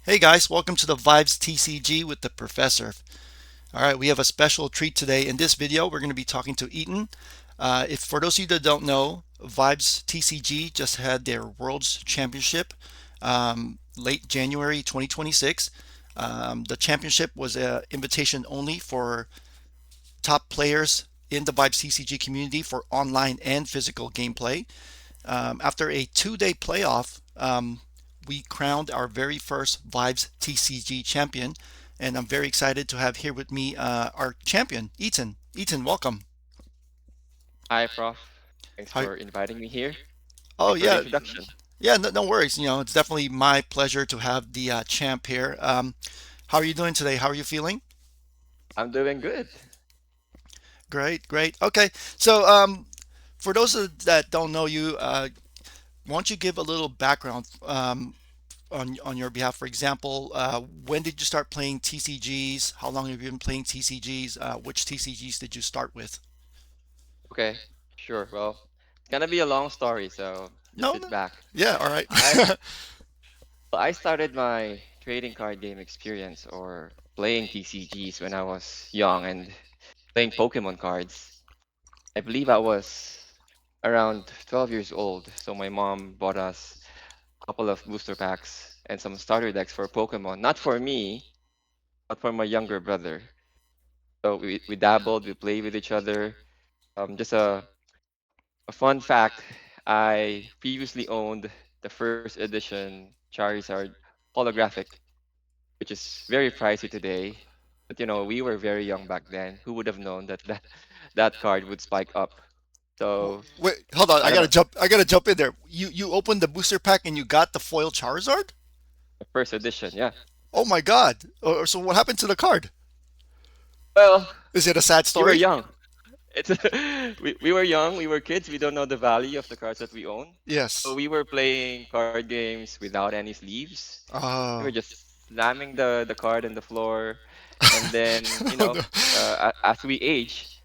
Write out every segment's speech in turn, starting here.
Hey guys, welcome to the Vibes TCG with the Professor. All right, we have a special treat today. In this video, we're going to be talking to Eton. If for those of you that don't know, Vibes TCG just had their World's Championship late January 2026. The championship was an invitation only for top players in the Vibes TCG community for online and physical gameplay. After a 2 day playoff, we crowned our very first Vibes TCG champion, and I'm very excited to have here with me our champion, Eton. Eton, welcome. Hi, Prof. Thanks Hi. for inviting me here. Oh Thanks for the yeah, introduction. yeah. No, no worries. It's definitely my pleasure to have the champ here. How are you doing today? How are you feeling? I'm doing good. Great, great. Okay, so for those that don't know you, why don't you give a little background on your behalf. For example, when did you start playing TCGs? How long have you been playing TCGs? Which TCGs did you start with? Okay, sure. Well, it's gonna be a long story, so just No, sit no. back. Yeah, all right. I I started my trading card game experience or playing TCGs when I was young and playing Pokemon cards. I believe I was around 12 years old, so my mom bought us a couple of booster packs and some starter decks for Pokemon. Not for me, but for my younger brother. So we dabbled, we played with each other. Just a fun fact, I previously owned the first edition Charizard holographic, which is very pricey today. But we were very young back then. Who would have known that card would spike up? So Wait, hold on. I don't know. I gotta jump in there. You opened the booster pack and you got the foil Charizard? The first edition, yeah. Oh my God. So what happened to the card? Well, Is it a sad we were story? young. It's we were young, we were kids, we don't know the value of the cards that we own. So Yes. we were playing card games without any sleeves. We were Oh. just slamming the card on the floor, and then Oh no. as we age,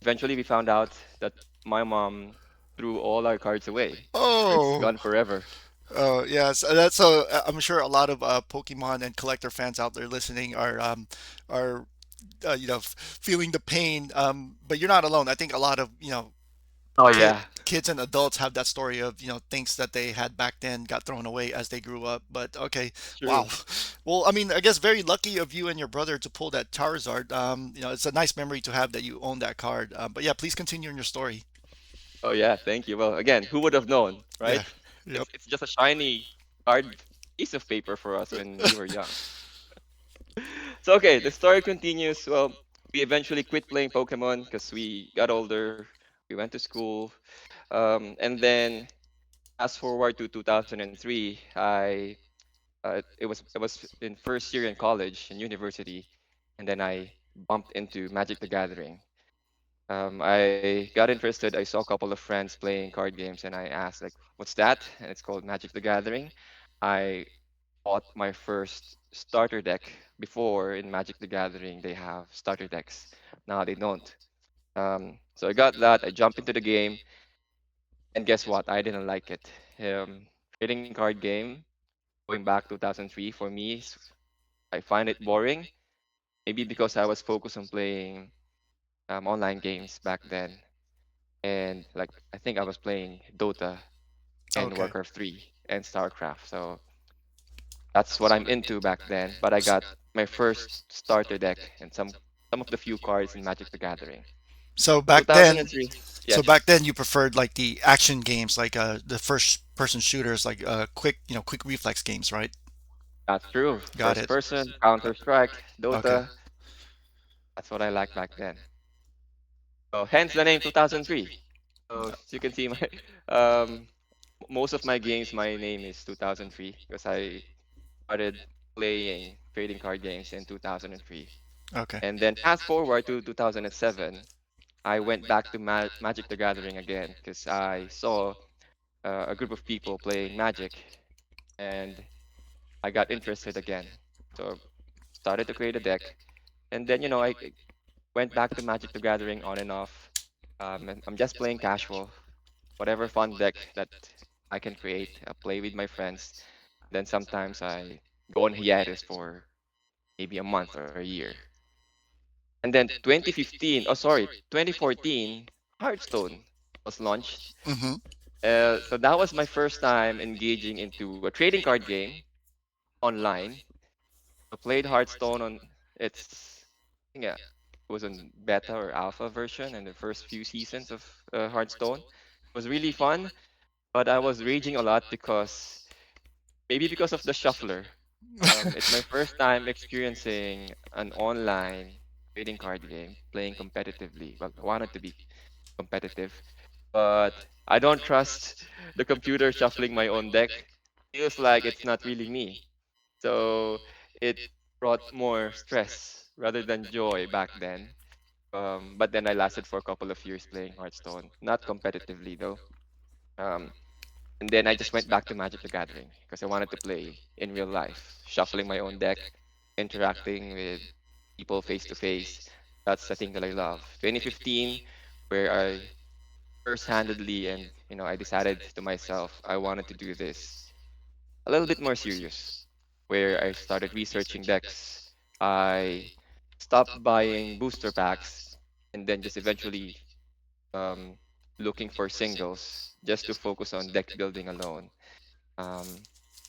eventually we found out that my mom threw all our cards away. It's Oh. gone forever. Oh yes, that's so. I'm sure a lot of Pokemon and collector fans out there listening are feeling the pain. But you're not alone. I think a lot of Oh kid, yeah, kids and adults have that story of things that they had back then got thrown away as they grew up. But okay, wow. true. Well, I mean, I guess very lucky of you and your brother to pull that Charizard. It's a nice memory to have that you own that card. But yeah, please continue in your story. Oh yeah, thank you. Well, again, who would have known, Yeah. right? Yep. It's just a shiny card piece of paper for us when we were young. So okay, the story continues. Well, we eventually quit playing Pokemon because we got older. We went to school, and then fast forward to 2003. It was in first year in college in university, and then I bumped into Magic the Gathering. I got interested. I saw a couple of friends playing card games, and I asked like, "What's that?" And it's called Magic the Gathering. I bought my first starter deck. Before in Magic the Gathering, they have starter decks. Now they don't. So I got that. I jumped into the game, and guess what? I didn't like it. Trading card game, going back 2003, for me, I find it boring. Maybe because I was focused on playing online games back then, and like I think I was playing Dota and Okay. Warcraft 3 and StarCraft. So that's what I'm into back then. But I got my first starter deck and some of the few cards in Magic the Gathering. So back then, 2003. so Yes, back then you preferred like the action games, like the first person shooters, like quick reflex games, right? that's true. Got First it. person, Counter Strike, Okay. Dota. That's what I liked back then. So hence the name 2003. So as you can see, my um, most of my games, my name is 2003 because I started playing trading card games in 2003. Okay. And then fast forward to 2007, I went back to Magic the Gathering again because I saw a group of people playing Magic, and I got interested again. So started to create a deck, and then I went back to Magic the Gathering on and off. And I'm just playing casual, whatever fun deck that I can create. I play with my friends. Then sometimes I go on hiatus for maybe a month or a year. And then 2015, oh sorry, 2014, Hearthstone was launched. Mm-hmm. So that was my first time engaging into a trading card game online. I played Hearthstone on its, I think it was on beta or alpha version and the first few seasons of Hearthstone. It was really fun, but I was raging a lot because maybe because of the shuffler. It's my first time experiencing an online trading card game, playing competitively. Well, I wanted to be competitive, but I don't trust the computer shuffling my own deck. Feels like it's not really me. So it brought more stress rather than joy back then. But then I lasted for a couple of years playing Hearthstone, not competitively though. Um, and then I just went back to Magic the Gathering because I wanted to play in real life, shuffling my own deck, interacting with people face to face. That's the thing that I love. 2015, where I first-handedly and I decided to myself I wanted to do this a little bit more serious, where I started researching decks. I stopped buying booster packs and then just eventually um, looking for singles just to focus on deck building alone. Um,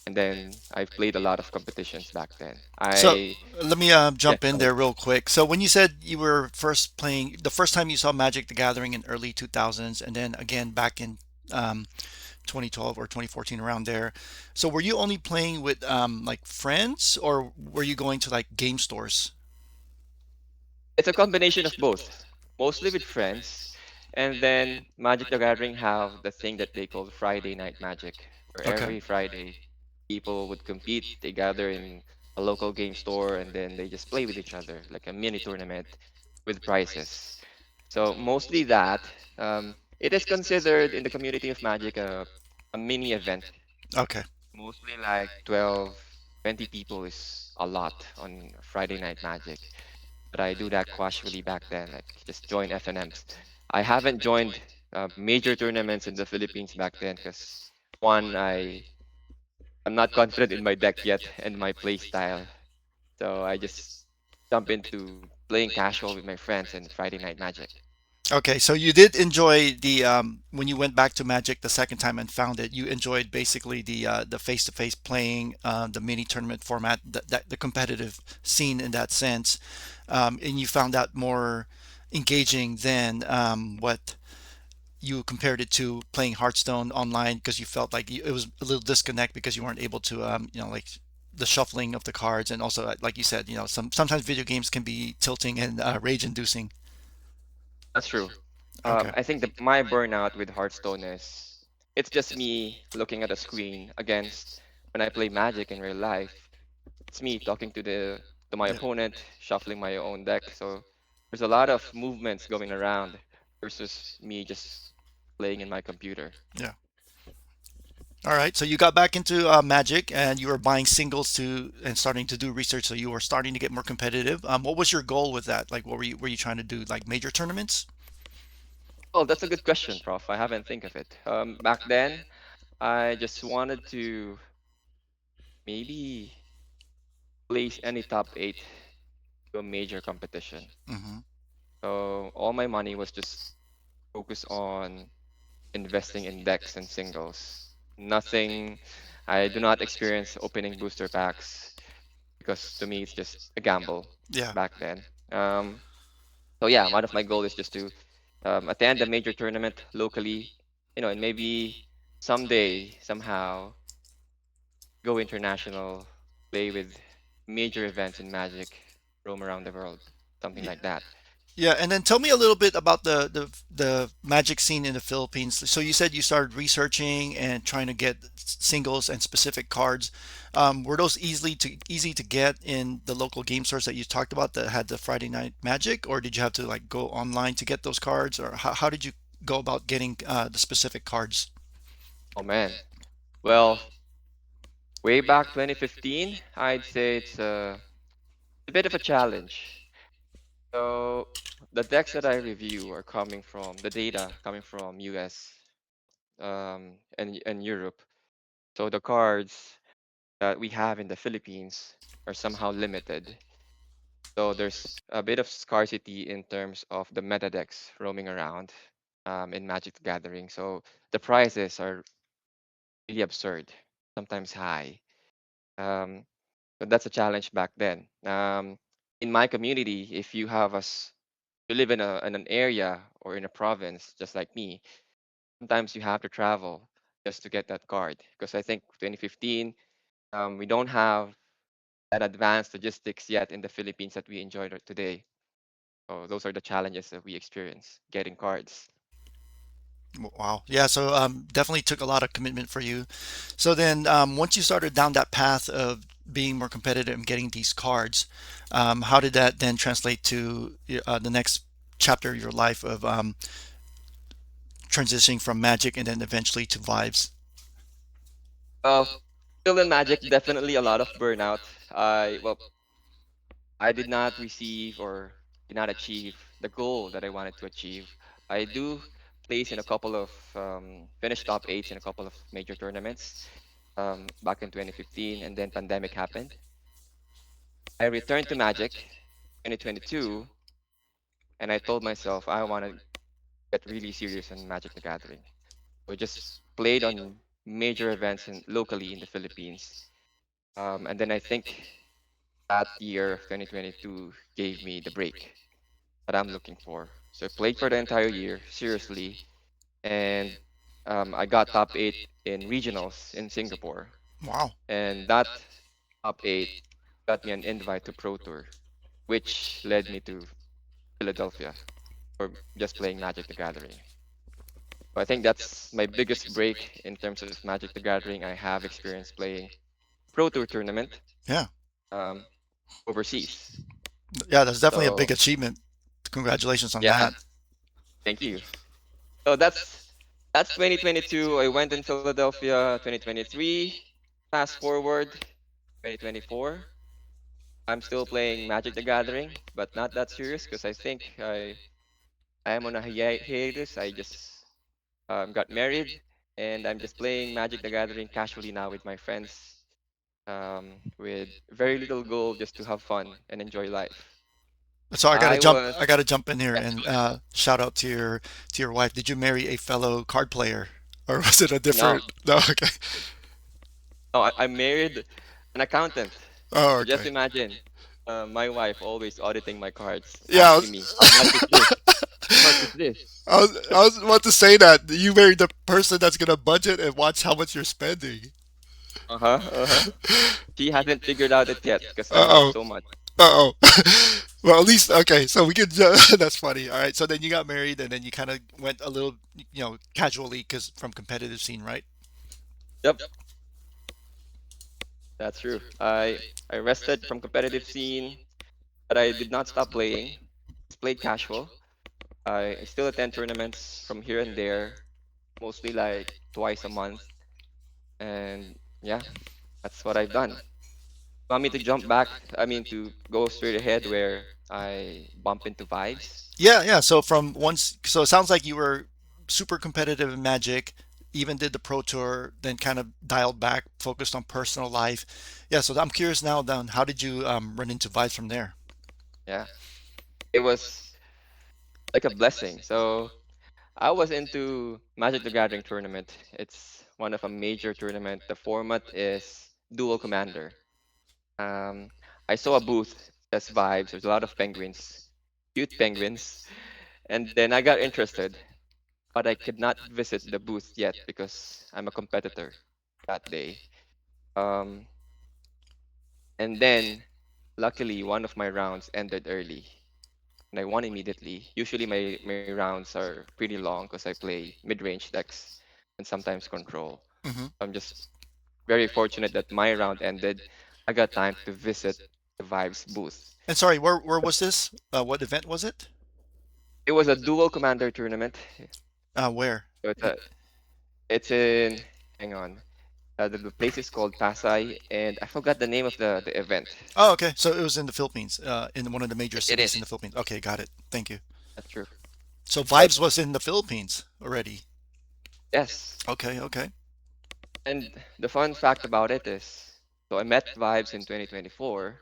and then I've played a lot of competitions back then. So I let me Yeah, jump in go ahead. there real quick. So when you said you were first playing, the first time you saw Magic the Gathering in early 2000s, and then again back in um, 2012 or 2014 around there. So were you only playing with like friends, or were you going to like game stores? It's a combination of both, mostly with friends, and then Magic the Gathering have the thing that they call Friday Night Magic, where Okay. every Friday people would compete. They gather in a local game store and then they just play with each other like a mini tournament with prizes. So mostly that. It is considered in the community of Magic a mini event. Okay. Mostly like 12, 20 people is a lot on Friday Night Magic, but I do that casually back then, like just join FNMs. I haven't joined major tournaments in the Philippines back then because one, I'm not confident in my deck yet and my play style, so I just jump into playing casual with my friends and Friday Night Magic. Okay, so you did enjoy the when you went back to Magic the second time and found it. You enjoyed basically the face-to-face playing, the mini tournament format, the competitive scene in that sense, and you found that more engaging than what you compared it to playing Hearthstone online because you felt like it was a little disconnect because you weren't able to like the shuffling of the cards, and also like you said, sometimes video games can be tilting and rage-inducing. That's true. Okay. I think my burnout with Hearthstone is it's just me looking at a screen against when I play Magic in real life. It's me talking to my Yeah. opponent, shuffling my own deck. So there's a lot of movements going around versus me just playing in my computer. Yeah. All right. So you got back into Magic, and you were buying singles to and starting to do research. So you were starting to get more competitive. What was your goal with that? Like, what were you trying to do? Like major tournaments? Oh, that's a good question, Prof. I haven't think of it. Back then, I just wanted to maybe place any top eight to a major competition. Hmm. So all my money was just focused on investing in decks and singles. Nothing, I do not experience opening booster packs because to me it's just a gamble Yeah. back then. So yeah, one of my goal is just to attend a major tournament locally, and maybe someday somehow go international, play with major events in Magic, roam around the world, something Yeah. like that. Yeah, and then tell me a little bit about the Magic scene in the Philippines. So you said you started researching and trying to get singles and specific cards. Were those easy to get in the local game stores that you talked about that had the Friday Night Magic, or did you have to like go online to get those cards, or how did you go about getting the specific cards? Oh man. Well, way back 2015, I'd say it's a bit of a challenge. So the decks that I review are coming from the data coming from US and Europe. So the cards. that we have in the Philippines are somehow limited. So there's a bit of scarcity in terms of the meta decks roaming around in Magic the Gathering. So the prices are really absurd, sometimes high. Um, but that's a challenge back then. In my community, if you have us, you live in an area or in a province, just like me, sometimes you have to travel just to get that card. Because I think 2015, we don't have that advanced logistics yet in the Philippines that we enjoy today. So those are the challenges that we experience getting cards. Wow. Yeah. So definitely took a lot of commitment for you. So then once you started down that path of being more competitive and getting these cards, how did that then translate to the next chapter of your life of transitioning from Magic and then eventually to Vibes? Uh, Still in Magic, definitely a lot of burnout. I did not receive or did not achieve the goal that I wanted to achieve. I do place in a couple of finished top eights in a couple of major tournaments back in 2015, and then pandemic happened. I returned to Magic 2022, and I told myself I want to get really serious on Magic the Gathering. So I just played on major events locally in the Philippines. And then I think that year of 2022 gave me the break that I'm looking for. So I played for the entire year, seriously, and I got top eight in regionals in Singapore. Wow. And that top eight got me an invite to Pro Tour, which led me to Philadelphia for just playing Magic the Gathering. So I think that's my biggest break in terms of Magic the Gathering. I have experience playing Pro Tour tournament Yeah. um, overseas. Yeah. That's definitely a So big achievement. Congratulations on yeah, that. thank you. So that's 2022. I went in Philadelphia 2023. Fast forward 2024. I'm still playing Magic the Gathering, but not that serious because I think I am on a hiatus. I just got married and I'm just playing Magic the Gathering casually now with my friends with very little goal just to have fun and enjoy life. So I gotta I jump. was I gotta jump in here Yes, and go ahead. shout out to your wife. Did you marry a fellow card player, or was it a No, different? No. Okay. no, I married an accountant. Oh, So just okay. imagine, my wife always auditing my cards, Yeah. asking me, "How much is this? How much is this?" I was about to say that you married the person that's gonna budget and watch how much you're spending. Uh huh. Uh huh. She hasn't figured out it yet because I Uh love her oh. so much. Uh oh. Well, at least okay. So we could. That's funny. All right. So then you got married, and then you kind of went a little, casually, because from competitive scene, right? Yep, that's true. I rested from competitive scene, but I did not stop playing. Just played casual. I still attend tournaments from here and there, mostly like twice a month, and yeah, that's what I've done. Want me to jump back? I mean, to go straight ahead where I bump into vibes? Yeah, yeah. So from once, so it sounds like you were super competitive in Magic, even did the Pro Tour, then kind of dialed back, focused on personal life. Yeah. So I'm curious now, then, how did you run into Vibes from there? Yeah, it was like a blessing. So I was into Magic the Gathering tournament. It's one of a major tournament. The format is dual commander. Um, I saw a booth that's vibes. There's a lot of penguins, cute penguins, and then I got interested, but I could not visit the booth yet because I'm a competitor that day. Um, and then luckily one of my rounds ended early and I won immediately. Usually my rounds are pretty long because I play mid-range decks and sometimes control. Hmm. I'm just very fortunate that my round ended. I got time to visit the Vibes booth. And sorry, where was this? What event was it? It was a dual commander tournament. Where? So it's in hang on. The place is called Pasay, and I forgot the name of the event. Oh, okay. So it was in the Philippines, in one of the major It cities in is. the Philippines. Okay, got it. Thank you. That's true. So But Vibes was in the Philippines already. yes, Okay, okay. and the fun fact about it is, So I met Vibes in 2024.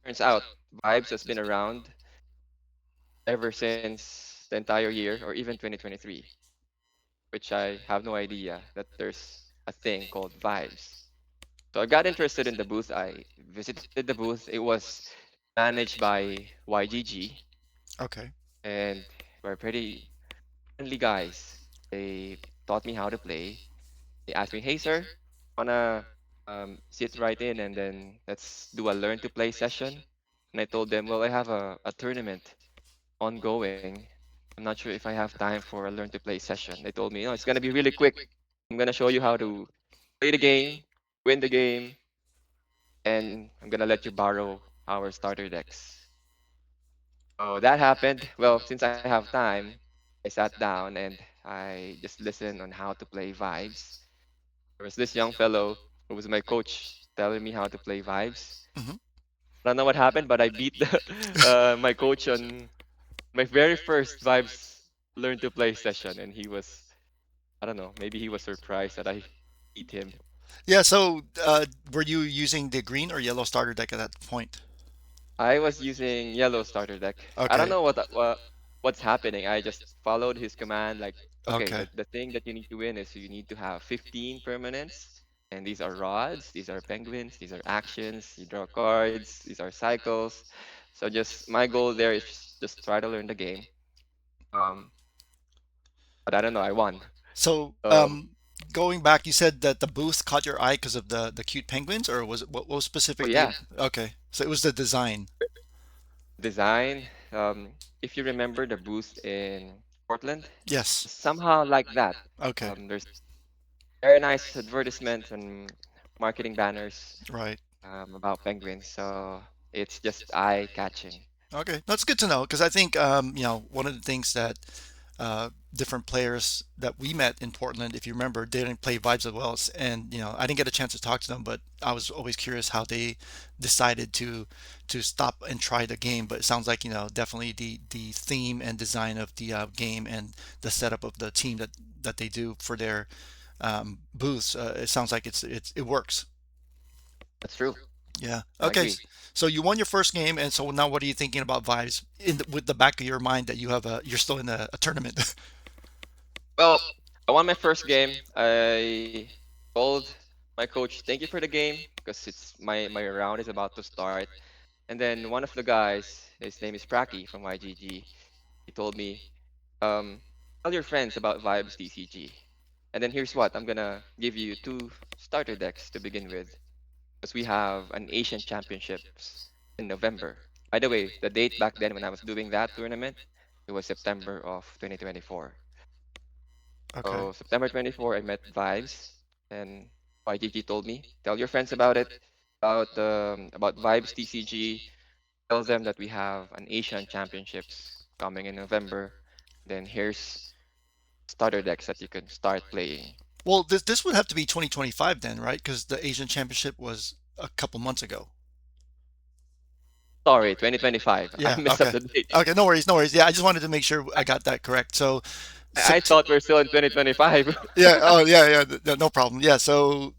Turns out Vibes has been around ever since the entire year, or even 2023, which I have no idea that there's a thing called Vibes. So I got interested in the booth. I visited the booth. It was managed by YGG, Okay. and we're pretty friendly guys. They taught me how to play. They asked me, "Hey, sir, wanna sit right in and then let's do a learn to play session?" And I told them, "Well, I have a tournament ongoing. I'm not sure if I have time for a learn to play session." They told me, "No, it's gonna be really quick. I'm gonna show you how to play the game, win the game, and I'm gonna let you borrow our starter decks." So that happened. Well, since I have time, I sat down and I just listened on how to play Vibes. There was this young fellow who was my coach telling me how to play Vibes. Hmm. I don't know what happened, but I beat my coach on my very first Vibes learn to play session, and he was, I don't know, maybe he was surprised that I beat him. Yeah. So, were you using the green or yellow starter deck at that point? I was using yellow starter deck. I don't Okay. know what's happening. I just followed his command. Like, okay, Okay. the thing that you need to win is you need to have 15 permanents, and these are rods, these are penguins, these are actions. You draw cards. These are cycles. So just my goal there is just try to learn the game. Um, but I don't know. I won. So, Um, going back, you said that the booth caught your eye because of the cute penguins, or was it what was oh specifically? yeah, Okay, so it was the design. design. If you remember the booth in Portland, Yes. somehow like that. Okay. There's very nice advertisements and marketing banners Right. about penguins. So it's just eye catching. Okay, that's good to know because I think one of the things that different players that we met in Portland, if you remember, they didn't play Vibes as well, and I didn't get a chance to talk to them, but I was always curious how they decided to stop and try the game. But it sounds like definitely the theme and design of the game and the setup of the team that they do for their booths. It sounds like it works. That's true. Yeah. I Okay. agree. So you won your first game, and so now what are you thinking about Vibes with the back of your mind that you're still in a tournament? Well, I won my first game. I told my coach, "Thank you for the game," because it's my round is about to start. And then one of the guys, his name is Praki from YGG, he told me, um, "Tell your friends about Vibes TCG." And then here's what, I'm gonna give you two starter decks to begin with, because we have an Asian Championships in November. By the way, the date back then when I was doing that tournament, it was September of 2024. Okay. So September 24, I met Vibes, and YGG told me, "Tell your friends about it, about Vibes TCG. Tell them that we have an Asian Championships coming in November. Then here's starter decks that you can start playing." Well, this would have to be 2025 then, right? Because the Asian Championship was a couple months ago. Sorry, 2025. I Yeah. messed up Okay. the date. Okay. No worries. No worries. Yeah, I just wanted to make sure I got that correct. So, I Sept- thought we're still in 2025. yeah. Oh, yeah. Yeah. No problem. Yeah. So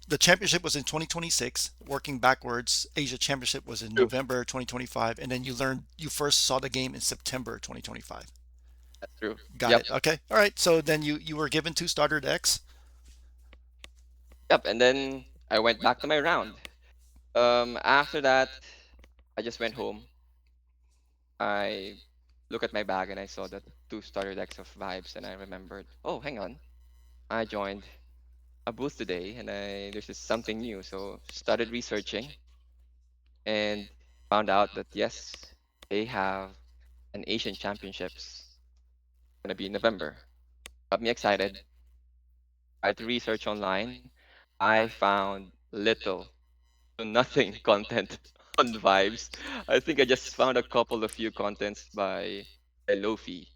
the championship was in 2026. Working backwards, Asia Championship was in True. November 2025, and then you first saw the game in September 2025. That's true. Got Yep. it. Okay. All right. So then you were given two starter decks. Yep. And then I went back to my round. After that, I just went home. I looked at my bag and I saw the two starter decks of Vibes, and I remembered, oh, hang on. I joined a booth today, and there's just something new. So started researching and found out that yes, they have an Asian Championships gonna be in November. Got me excited. Tried to research online. I found little to nothing content on Vibes. I think I just found a couple of few contents by Lofi,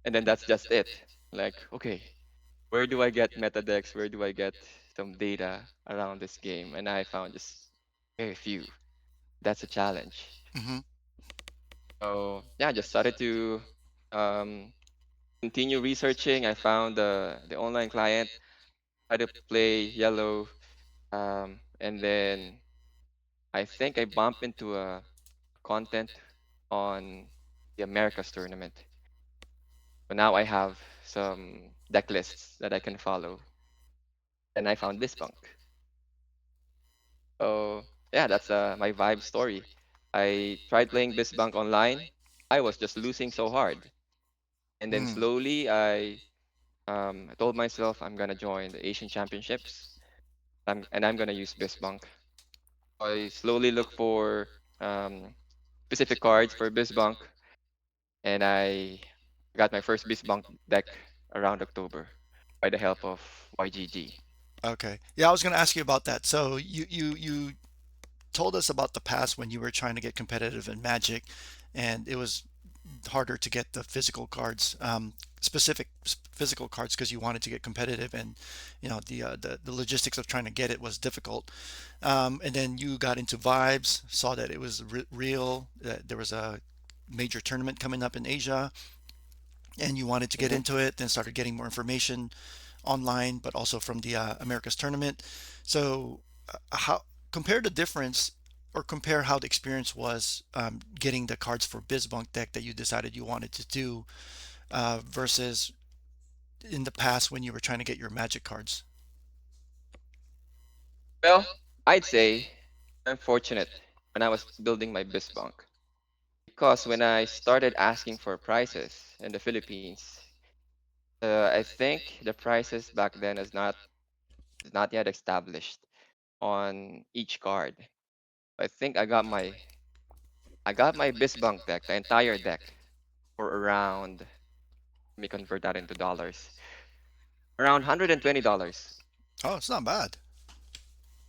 and then that's just it. Like, okay, where do I get meta decks? Where do I get some data around this game? And I found just very few. That's a challenge. Hmm. So yeah, I just started to um, continue researching. I found the online client. Tried to play yellow. And then I think I bumped into a content on the Americas tournament. So now I have some deck lists that I can follow. And I found BizBunk. So yeah, that's my vibe story. I tried playing BizBunk online. I was just losing so hard. And then Mm, slowly I told myself I'm gonna join the Asian Championships. I'm gonna use BizBunk. I slowly look for um, specific cards for BizBunk, and I got my first BizBunk deck around October by the help of YGG. okay. Yeah, I was going to ask you about that. So you told us about the past when you were trying to get competitive in Magic, and it was harder to get the physical cards, specific physical cards, because you wanted to get competitive, and the logistics of trying to get it was difficult. And then you got into Vibes, saw that it was real. There was a major tournament coming up in Asia, and you wanted to get Hmm. into it. Then started getting more information online, but also from the Americas tournament. So, how compare the difference, or compare how the experience was getting the cards for BizBunk deck that you decided you wanted to do versus in the past when you were trying to get your Magic cards. Well, I'd say I'm fortunate when I was building my BizBunk because when I started asking for prices in the Philippines, I think the prices back then is not yet established on each card. I think I got my BizBunk deck, the entire deck, for around, let me convert that into dollars, around $120. Oh, it's not bad.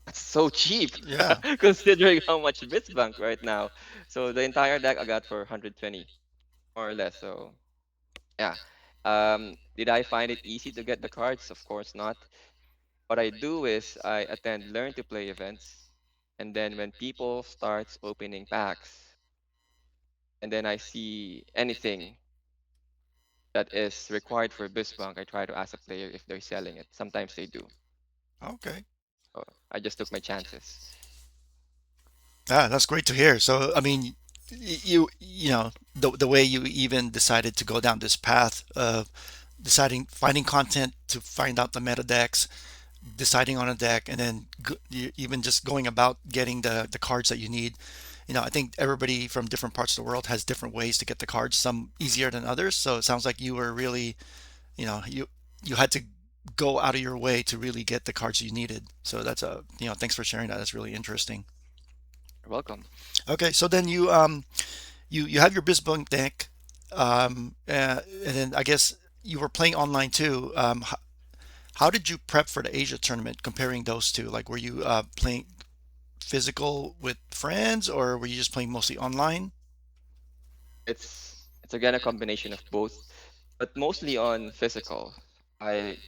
That's so cheap Yeah. considering how much BizBunk right now. So the entire deck I got for 120 more or less. So yeah. Did I find it easy to get the cards? Of course not. What I do is I attend learn to play events, and then when people starts opening packs, and then I see anything that is required for BizBank, I try to ask a player if they're selling it. Sometimes they do. Okay. So I just took my chances. Yeah, that's great to hear. So, I mean, you know the way you even decided to go down this path of deciding finding content to find out the meta decks, deciding on a deck, and then even just going about getting the cards that you need. I think everybody from different parts of the world has different ways to get the cards, some easier than others. So it sounds like you were really, you had to go out of your way to really get the cards you needed. So thanks for sharing that. That's really interesting. You're welcome. Okay, so then you have your BizBunk deck, and then I guess you were playing online too. How did you prep for the Asia tournament? Comparing those two, like were you playing physical with friends, or were you just playing mostly online? It's again a combination of both, but mostly on physical. I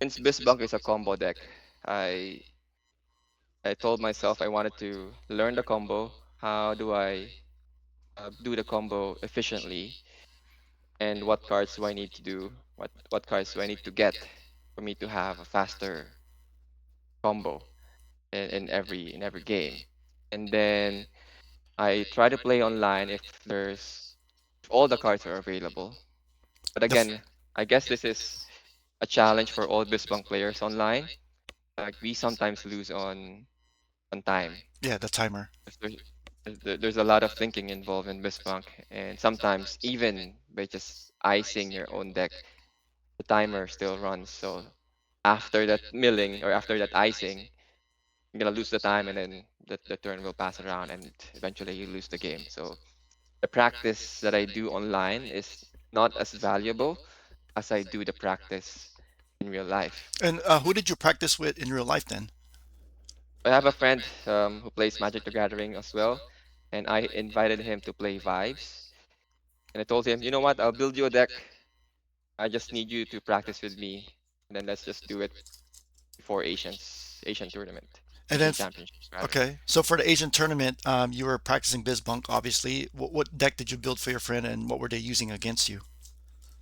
Since BizBank is a combo deck, I I told myself I wanted to learn the combo. How do I do the combo efficiently? And what cards do I need to do? What cards do I need to get for me to have a faster combo in every game? And then I try to play online if all the cards are available. But The f- again, I guess this is a challenge for all BizBank players online. Like we sometimes lose on time. yeah, the timer. If there's a lot of thinking involved in BizBank, and sometimes even by just icing your own deck, the timer still runs. So after that milling or after that icing, you're gonna lose the time, and then the turn will pass around, and eventually you lose the game. So the practice that I do online is not as valuable as I do the practice in real life. And who did you practice with in real life then? I have a friend who plays Magic the Gathering as well, and I invited him to play Vibes. And I told him, you know what, I'll build you a deck. I just need you to practice with me, and then let's just do it before Asian tournament, And then, Asian championships rather. okay, so for the Asian tournament, you were practicing BizBunk, obviously. What deck did you build for your friend, and what were they using against you?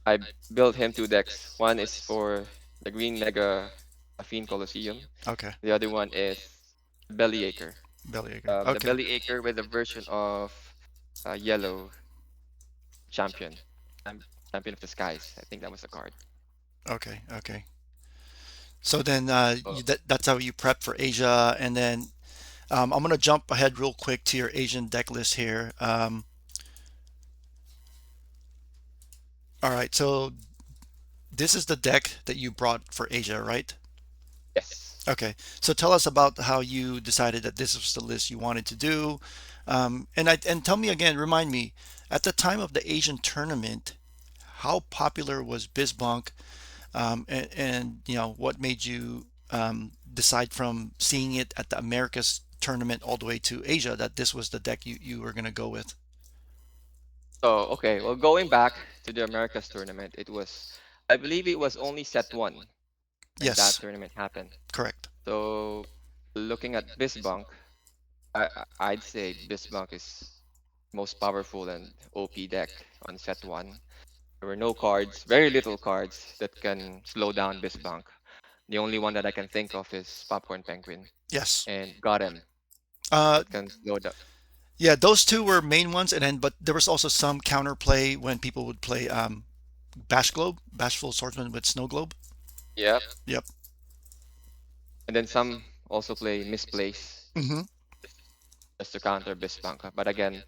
I built him two decks. One is for the Green Mega Afin Colosseum. Okay. The other one is Bellyacre. Bellyaker. The Okay. Bellyacre with a version of yellow champion, um, champion of the skies. I think that was the card. Okay. Okay. So then Oh, that's how you prep for Asia, and then I'm gonna jump ahead real quick to your Asian deck list here. All right. So this is the deck that you brought for Asia, right? yes. Okay. So tell us about how you decided that this was the list you wanted to do, and tell me again. Remind me, at the time of the Asian tournament, how popular was BizBunk, and what made you decide from seeing it at the Americas tournament all the way to Asia that this was the deck you were going to go with? So okay, well, going back to the Americas tournament, it was, I believe it was only set one when that Yes, tournament happened. correct. So looking at BizBunk, I'd say BizBunk is most powerful and OP deck on set one. There were no cards, very little cards that can slow down BizBunk. The only one that I can think of is Popcorn Penguin Yes. and got him Uh, that can slow down. yeah, those two were main ones, and then but there was also some counterplay when people would play Bash Globe, Bashful Swordsman with Snow Globe. Yep. Yep. And then some also play Misplace Hmm. just to counter BizBunk. But again,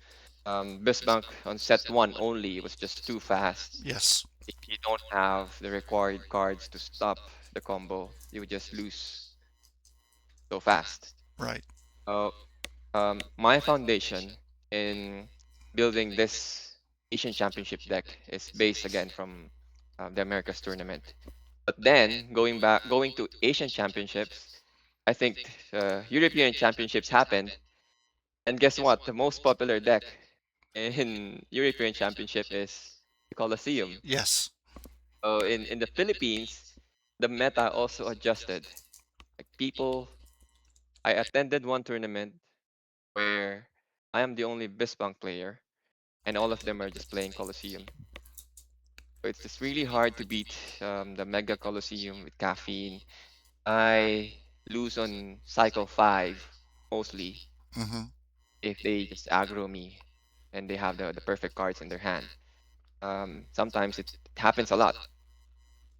BizBunk on set one only was just too fast. Yes. If you don't have the required cards to stop the combo, you would just lose so fast. Right. Uh, my foundation in building this Asian Championship deck is based again from the Americas tournament. But then going to Asian Championships, I think European Championships happened, and guess what? The most popular deck in European Championship is the Colosseum. Yes. So in the Philippines, the meta also adjusted. Like people, I attended one tournament where I am the only BizBank player, and all of them are just playing Colosseum. So it's just really hard to beat the Mega Colosseum with caffeine. I lose on cycle 5 mostly Hmm. if they just aggro me and they have the perfect cards in their hand. Sometimes it happens a lot.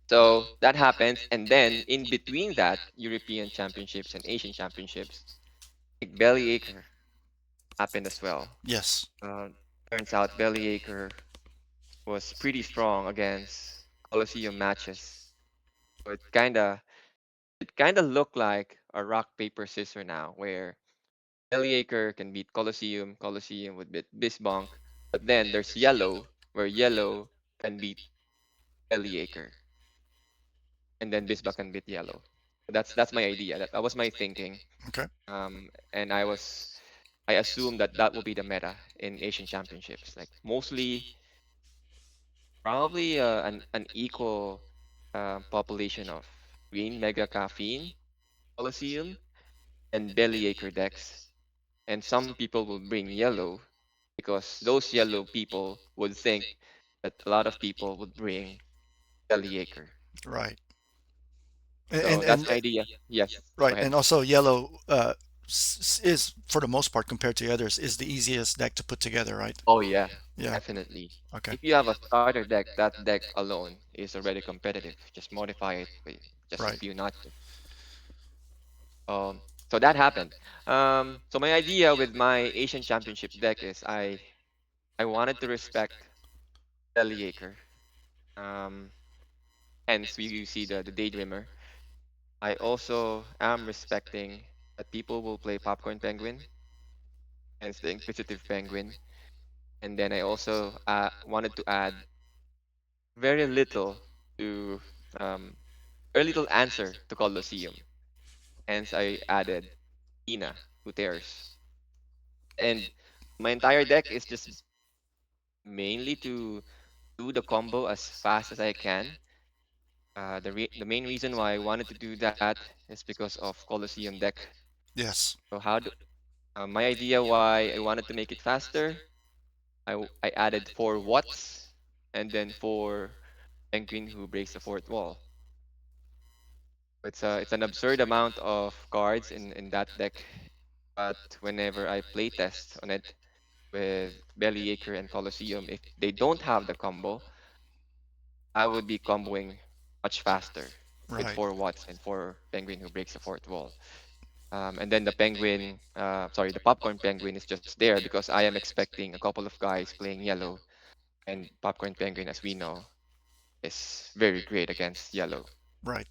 So that happens, and then in between that, European Championships and Asian Championships, like Bellyacre happened as well. Yes. Uh, Turns out Bellyacre was pretty strong against Colosseum matches. So it kinda looked like a rock paper scissors now, where Bellyacre can beat Colosseum, Colosseum would beat BizBonk, but then there's Yellow, where Yellow can beat Bellyacre, and then BizBonk can beat Yellow. That's my idea. That was my thinking. Okay. And I assumed that that will be the meta in Asian Championships. Like mostly, probably an equal population of green Mega Caffeine, Colosseum, and Bellyacre decks. And some people will bring yellow because those yellow people would think that a lot of people would bring Bellyacre. Right. So that's my idea. Yes, go Right, ahead. and also yellow is for the most part compared to the others is the easiest deck to put together, right? Oh yeah, Yeah. definitely. Okay. If you have a starter deck, that deck alone is already competitive. Just modify it with just a Right. few notches. So that happened. So my idea with my Asian Championship deck is I wanted to respect Bellyacre. Um, Hence we see the Daydreamer. I also am respecting that people will play Popcorn Penguin, hence the Inquisitive Penguin. And then I also wanted to add very little to um, very little answer to Colosseum. Hence I added Ina, who tears. And my entire deck is just mainly to do the combo as fast as I can. The main reason why I wanted to do that is because of Colosseum deck. Yes. So my idea why I wanted to make it faster, I added 4 Watts and then 4 Penguin who breaks the fourth wall. It's an absurd amount of cards in that deck. But whenever I play test on it with Bellyacre and Colosseum, if they don't have the combo, I would be comboing much faster with Right. 4 watts and 4 penguin who breaks the fourth wall. And then the penguin, sorry, the popcorn penguin is just there because I am expecting a couple of guys playing yellow, and popcorn penguin, as we know, is very great against yellow. Right.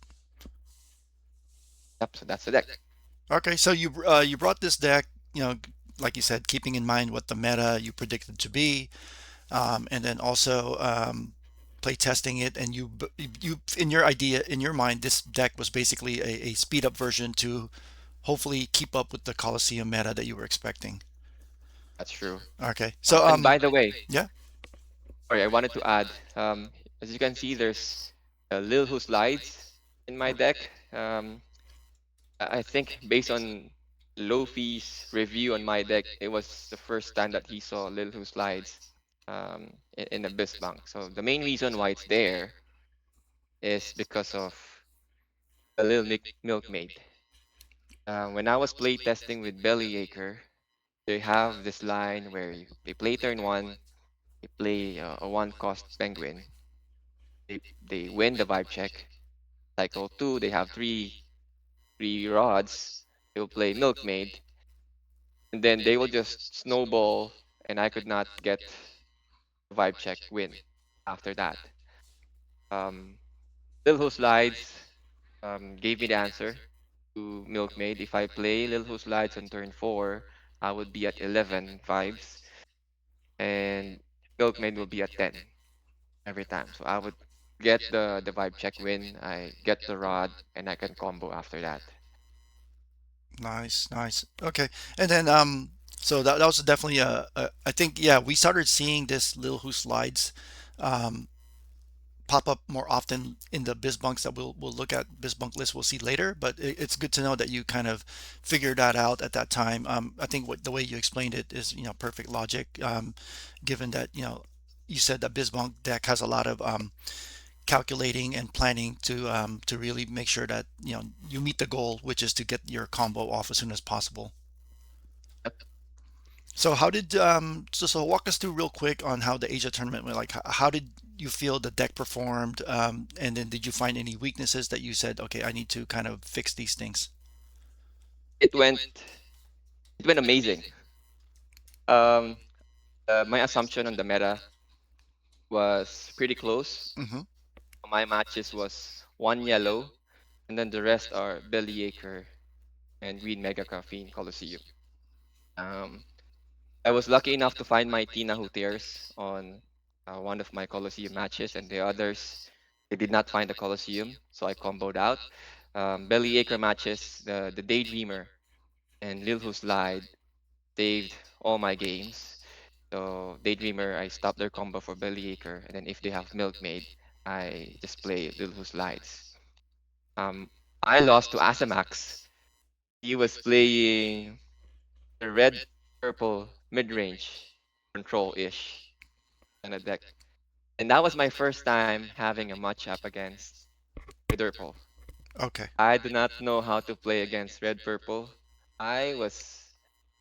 Yep, so that's the deck. Okay, so you brought this deck, you know, like you said, keeping in mind what the meta you predicted to be, and then also play testing it, and you in your idea in your mind, this deck was basically a speed up version to hopefully keep up with the Coliseum meta that you were expecting. That's true. Okay, so And by the way, yeah. sorry, I wanted to add, as you can see, there's Lil Who Slides in my deck. I think based on Lofi's review on my deck, it was the first time that he saw Lil Who Slides in a BizBunk. So the main reason why it's there is because of the Milkmaid. When I was playtesting with Bellyacre, they have this line where they play turn one, they play a one cost penguin, they win the vibe check. Cycle two, they have three rods. They'll play Milkmaid, and then they will just snowball, and I could not get the vibe check win after that. Um, Lil Who Slides gave me the answer to Milkmaid. If I play Lil Who Slides on turn four, I would be at 11 vibes, and Milkmaid will be at 10 every time. So I would get the vibe check win, I get the rod, and I can combo after that. Nice, nice. Okay, and then so that was definitely I think yeah we started seeing this Lil Who Slides um, pop up more often in the BizBunks that we'll look at BizBunk list we'll see later. But it's good to know that you kind of figured that out at that time. I think what the way you explained it is perfect logic, given that you said that BizBunk deck has a lot of calculating and planning to really make sure that you meet the goal, which is to get your combo off as soon as possible. Yep. So how did so walk us through real quick on how the Asia tournament went. Like how did you feel the deck performed, and then did you find any weaknesses that you said, okay, I need to kind of fix these things? It went amazing. Um, my assumption on the meta was pretty close. Hmm. My matches was one yellow, and then the rest are Bellyacre and Green Mega Caffeine Colosseum. Um, I was lucky enough to find my Tina Who Tears on one of my Colosseum matches, and the others they did not find the Colosseum, so I comboed out. Bellyacre matches, the Daydreamer and Lil Who Slide saved all my games. So Daydreamer, I stopped their combo for Bellyacre, and then if they have Milkmaid, I just play Lil Who Slides. Um, I lost to Asamax. He was playing the red purple mid range control ish on a deck, and that was my first time having a matchup against red purple. Okay. I do not know how to play against red purple. I was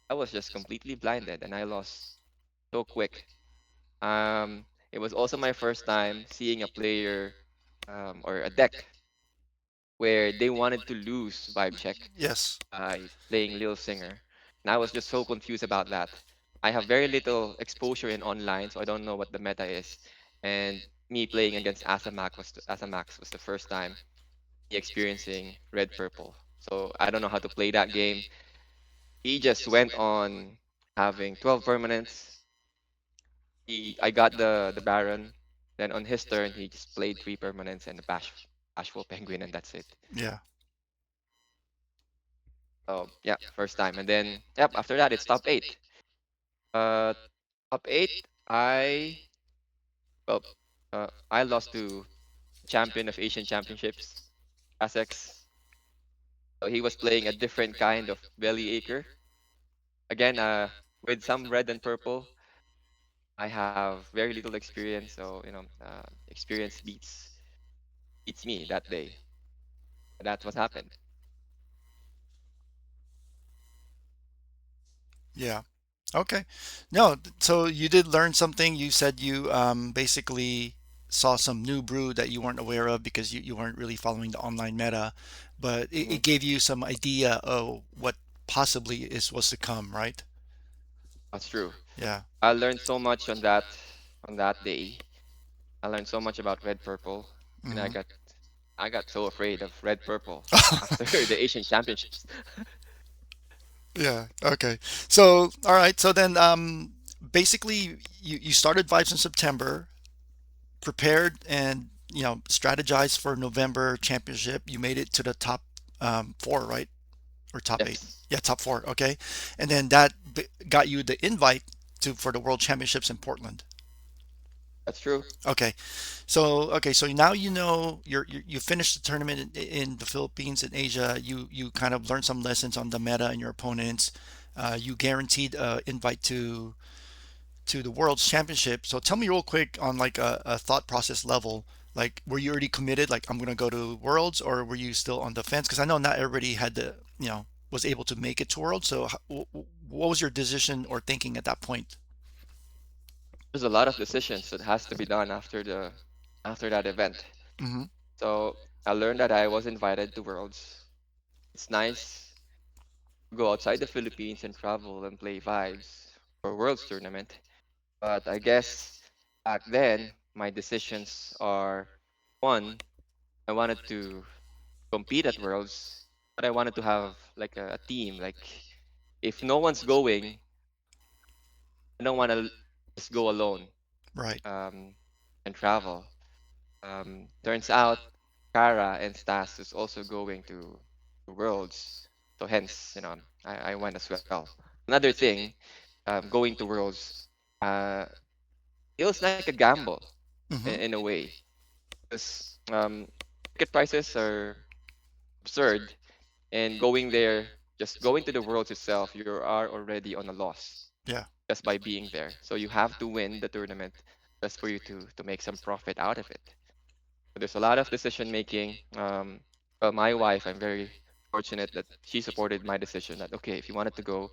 I was just completely blinded, and I lost so quick. It was also my first time seeing a player or a deck where they wanted to lose vibe check Yes. by playing Lil Singer. And I was just so confused about that. I have very little exposure in online, so I don't know what the meta is. And me playing against Asamax was the first time me experiencing red purple. So I don't know how to play that game. He just went on having 12 permanents. I got the Baron. Then on his turn, he just played 3 permanents and a bashful penguin, and that's it. Yeah. So yeah, first time. And then yep, after that it's top eight. Uh, top eight, I well, I lost to champion of Asian Championships, Aztecs. So he was playing a different kind of belly acre. Again, with some red and purple. I have very little experience, so experience beats me that day. That's what happened. Yeah. Okay. No, so you did learn something. You said you basically saw some new brew that you weren't aware of because you weren't really following the online meta, but it Hmm. gave you some idea of what possibly is was to come, right? That's true. Yeah. I learned so much on that day. I learned so much about red purple, and I Hmm. got so afraid of red purple after the Asian Championships. Yeah. Okay. So, all right. So then, basically, you started Vibes in September, prepared, and strategized for November championship. You made it to the top four, right? Or top eight? Yes, Yeah, top four. Okay, and then that got you the invite to for the World Championships in Portland. that's true. Okay, so now you know you finished the tournament in the Philippines and Asia. You kind of learned some lessons on the meta and your opponents. You guaranteed invite to the World's Championship. So tell me real quick on like a thought process level. Like, were you already committed? Like, I'm gonna go to Worlds, or were you still on the fence? Because I know not everybody had the was able to make it to Worlds. So what was your decision or thinking at that point? There's a lot of decisions that has to be done after that event. Mm-hmm. So I learned that I was invited to Worlds. It's nice to go outside the Philippines and travel and play vibes for Worlds tournament. But I guess back then my decisions are one, I wanted to compete at Worlds, but I wanted to have like a team. Like if no one's going, I don't want to just go alone Right. um, and travel. Turns out Kara and Stas is also going to Worlds, so hence I went as well. Another thing, going to Worlds feels like a gamble Mm-hmm. in a way because ticket prices are absurd, and going there, just going to the Worlds itself, you are already on a loss Yeah. just by being there. So you have to win the tournament just for you to make some profit out of it. There's a lot of decision making. Well, my wife, I'm very fortunate that she supported my decision that okay, if you wanted to go,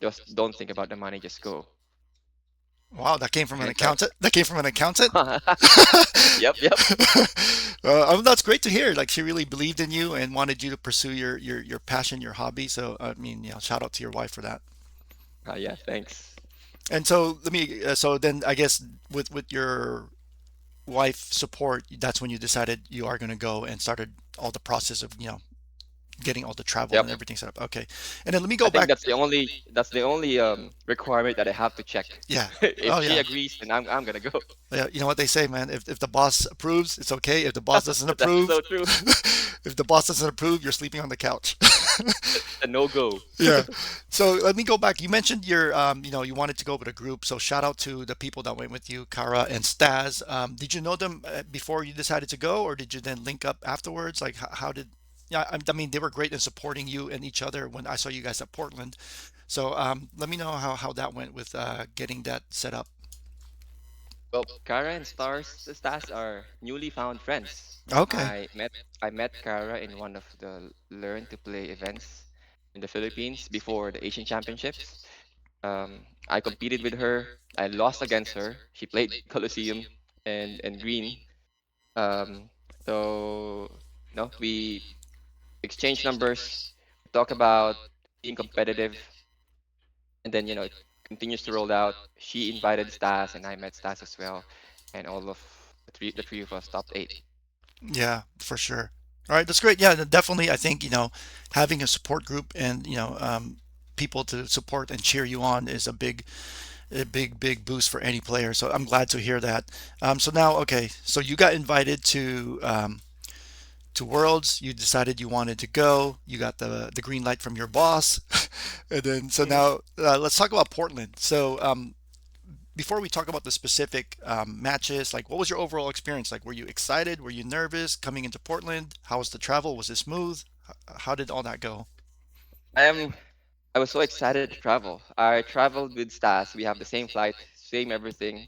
just don't think about the money, just go. Wow, that came from an And I, accountant. That came from an accountant. yep, yep, That's great to hear. Like she really believed in you and wanted you to pursue your passion, your hobby. So I mean, shout out to your wife for that. yeah, thanks. And so let me. So then I guess with your wife support, that's when you decided you are going to go and started all the process of getting all the travel Yep. and everything set up. Okay, and then let me I go think back. that's the only requirement that I have to check. Yeah. If Oh she yeah. agrees, then I'm gonna go. Yeah, you know what they say, man. If the boss approves, it's okay. If the boss doesn't That's approve, so true. if the boss doesn't approve, you're sleeping on the couch. It's a no go. Yeah. So let me go back. You mentioned you wanted to go with a group. So shout out to the people that went with you, Kara and Staz. Did you know them before you decided to go, or did you then link up afterwards? Like, how did? Yeah, I mean, they were great in supporting you and each other when I saw you guys at Portland. So let me know how that went with getting that set up. Well, Kara and Stas are newly found friends. Okay. I met Kara in one of the Learn to Play events in the Philippines before the Asian Championships. I competed with her. I lost against her. She played Colosseum and Green. Um, so no, we exchange numbers, talk about being competitive, and then it continues to roll out. She invited Stas, and I met Stas as well, and all of the three of us topped eight. Yeah, for sure. All right, that's great. Yeah, definitely. I think having a support group and people to support and cheer you on is a big boost for any player. So I'm glad to hear that. So now, okay, so you got invited to Worlds. You decided you wanted to go. You got the green light from your boss, and then so Mhm. now let's talk about Portland. So before we talk about the specific matches, like what was your overall experience? Like, were you excited? Were you nervous coming into Portland? How was the travel? Was it smooth? How did all that go? I am. I was so excited to travel. I traveled with Stas. We have the same flight, same everything,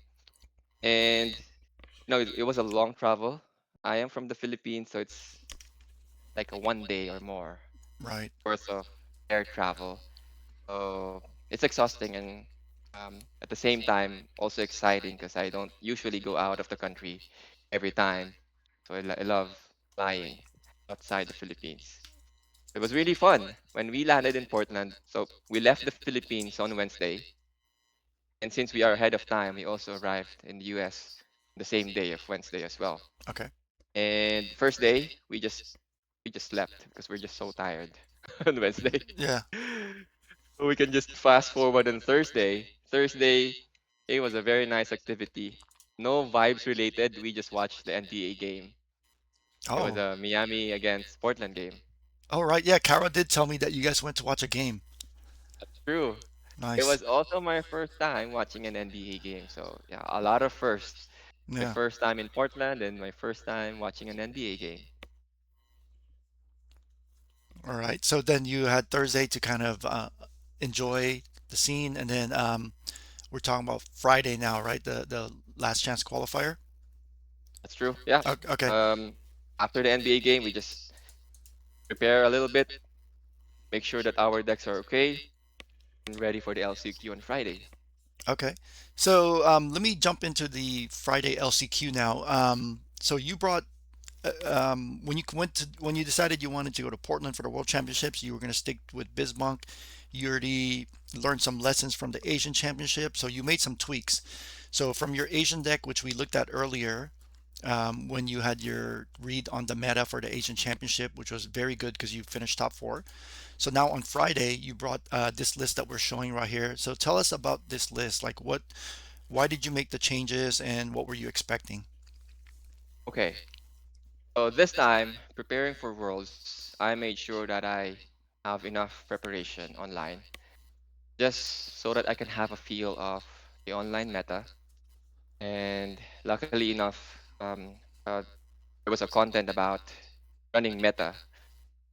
and it was a long travel. I am from the Philippines, so it's like a 1 day or more Right. worth of air travel. So it's exhausting and at the same time also exciting because I don't usually go out of the country every time. So I love flying outside the Philippines. It was really fun when we landed in Portland. So we left the Philippines on Wednesday, and since we are ahead of time, we also arrived in the US the same day of Wednesday as well. Okay. And first day, we just slept because we're just so tired on Wednesday. Yeah. We can just fast forward on Thursday. Thursday, it was a very nice activity. No vibes related. We just watched the NBA game. It was Oh. a Miami against Portland game. All right. Yeah, Carol did tell me that you guys went to watch a game. That's true. It Nice. was also my first time watching an NBA game. So yeah, a lot of first. My Yeah. first time in Portland and my first time watching an NBA game. All right. So then you had Thursday to kind of enjoy the scene, and then we're talking about Friday now, right? The last chance qualifier. That's true. Yeah. Okay. Um, After the NBA game, we just prepare a little bit, make sure that our decks are okay, and ready for the LCQ on Friday. Okay. So let me jump into the Friday LCQ now. So you brought when you decided you wanted to go to Portland for the World Championships, you were going to stick with BizBunk. You already learned some lessons from the Asian Championship, so you made some tweaks. So from your Asian deck, which we looked at earlier, when you had your read on the meta for the Asian Championship, which was very good because you finished top four. So now on Friday, you brought this list that we're showing right here. So tell us about this list. Like why did you make the changes, and what were you expecting? Okay. So this time, preparing for Worlds, I made sure that I have enough preparation online, just so that I can have a feel of the online meta. And luckily enough, there was a content about running meta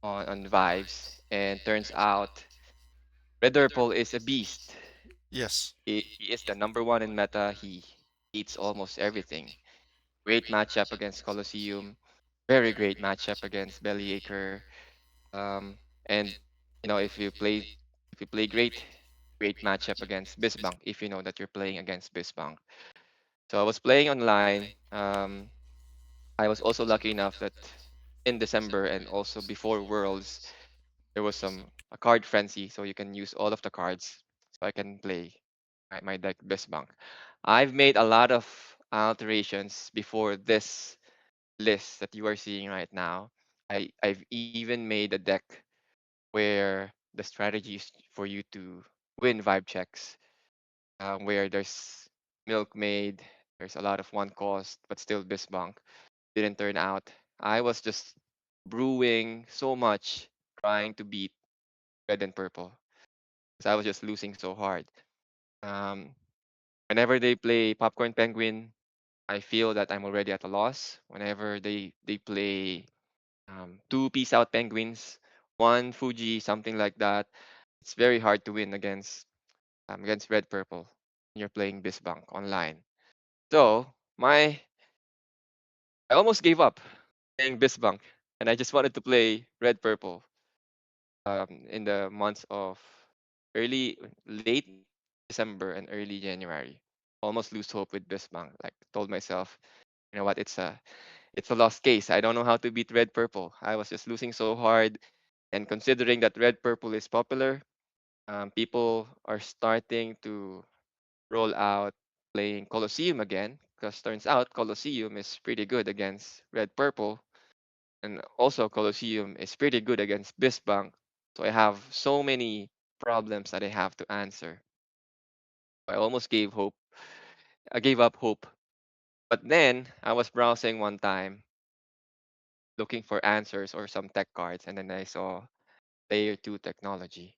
on Vibes, and turns out Red Purple is a beast. Yes. He is the number one in meta. He eats almost everything. Great matchup against Colosseum. Very great matchup against Bellyacre. And if you play great, great matchup against BizBunk if you know that you're playing against BizBunk. So I was playing online. I was also lucky enough that in December and also before Worlds, there was a card frenzy, so you can use all of the cards. So I can play my deck BizBunk. I've made a lot of alterations before this list that you are seeing right now. I've even made a deck where the strategy is for you to win vibe checks, where there's milkmaid, there's a lot of one cost, but still Bisbunk didn't turn out. I was just brewing so much, trying to beat red and purple, because I was just losing so hard. Um, Whenever they play Popcorn Penguin, I feel that I'm already at a loss. Whenever they play two Peace Out Penguins, one Fuji, something like that, it's very hard to win against Red Purple when you're playing Bisbunk online. So I almost gave up playing Bisbunk, and I just wanted to play Red Purple in the months of early late December and early January. Almost lose hope with Bisbunk. Like told myself, you know what, it's a lost case. I don't know how to beat Red Purple. I was just losing so hard, and considering that Red Purple is popular, people are starting to roll out playing Colosseum again, because turns out Colosseum is pretty good against Red Purple, and also Colosseum is pretty good against Bisbank. So I have so many problems that I have to answer. I almost gave hope. I gave up hope. But then I was browsing one time looking for answers or some tech cards, and then I saw layer 2 technology.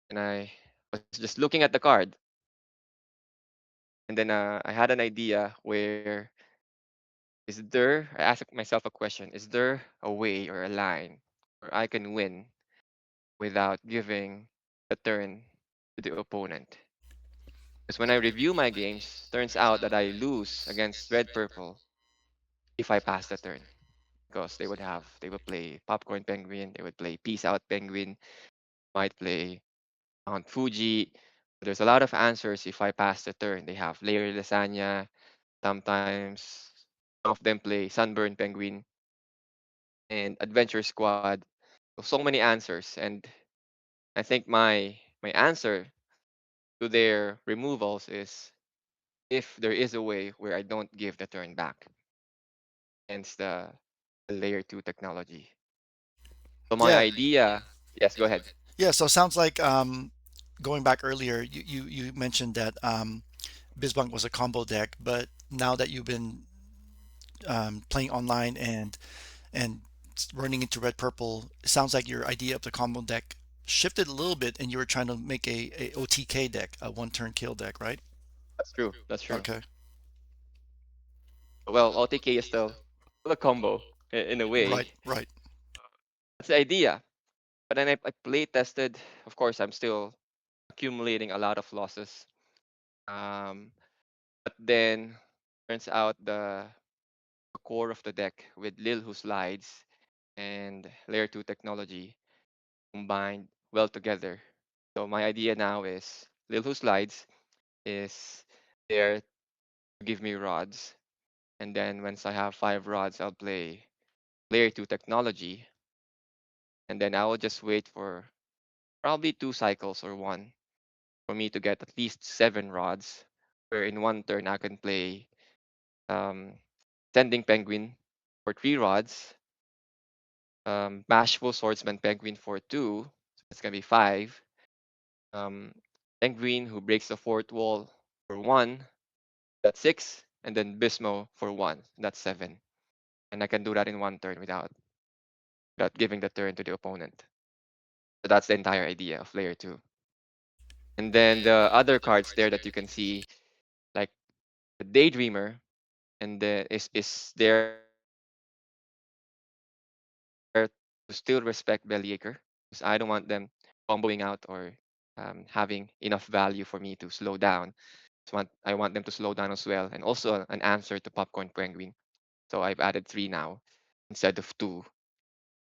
And I was just looking at the card, and then I had an idea where I asked myself a question, is there a way or a line where I can win without giving a turn to the opponent? Because when I review my games, turns out that I lose against red purple if I pass the turn. Because they would play Popcorn Penguin, they would play Peace Out Penguin, might play on Fuji. There's a lot of answers if I pass the turn. They have layer lasagna. Sometimes some of them play Sunburn Penguin and Adventure Squad. So many answers, and I think my answer to their removals is if there is a way where I don't give the turn back, hence the layer two technology. So my Yeah, idea, yes, go ahead. yeah. So it sounds like going back earlier, you mentioned that BizBunk was a combo deck, but now that you've been playing online and running into red purple, it sounds like your idea of the combo deck shifted a little bit, and you were trying to make a OTK deck, a one turn kill deck, right? That's true. That's true. Okay. Well, OTK is still a combo in a Right, way. right. That's the idea. But then I play tested. Of course, I'm still accumulating a lot of losses. Um, but then turns out the core of the deck with Lil who slides and layer 2 technology combined well together. So my idea now is Lil who slides is there to give me rods. And then once I have 5 rods, I'll play layer 2 technology. And then I will just wait for probably 2 cycles or one for me to get at least 7 rods. Where in one turn I can play um, Sending Penguin for 3 rods, Bashful Swordsman Penguin for two. So it's gonna be five. Um, Penguin who breaks the fourth wall for one. That's six. And then Bismo for one. That's seven. And I can do that in one turn without giving the turn to the opponent. So that's the entire idea of layer two. And then the other cards there that you can see, like the Daydreamer, and is there to still respect Bellyaker, because I don't want them comboing out or having enough value for me to slow down. I want them to slow down as well, and also an answer to Popcorn Penguin. So I've added three now instead of two.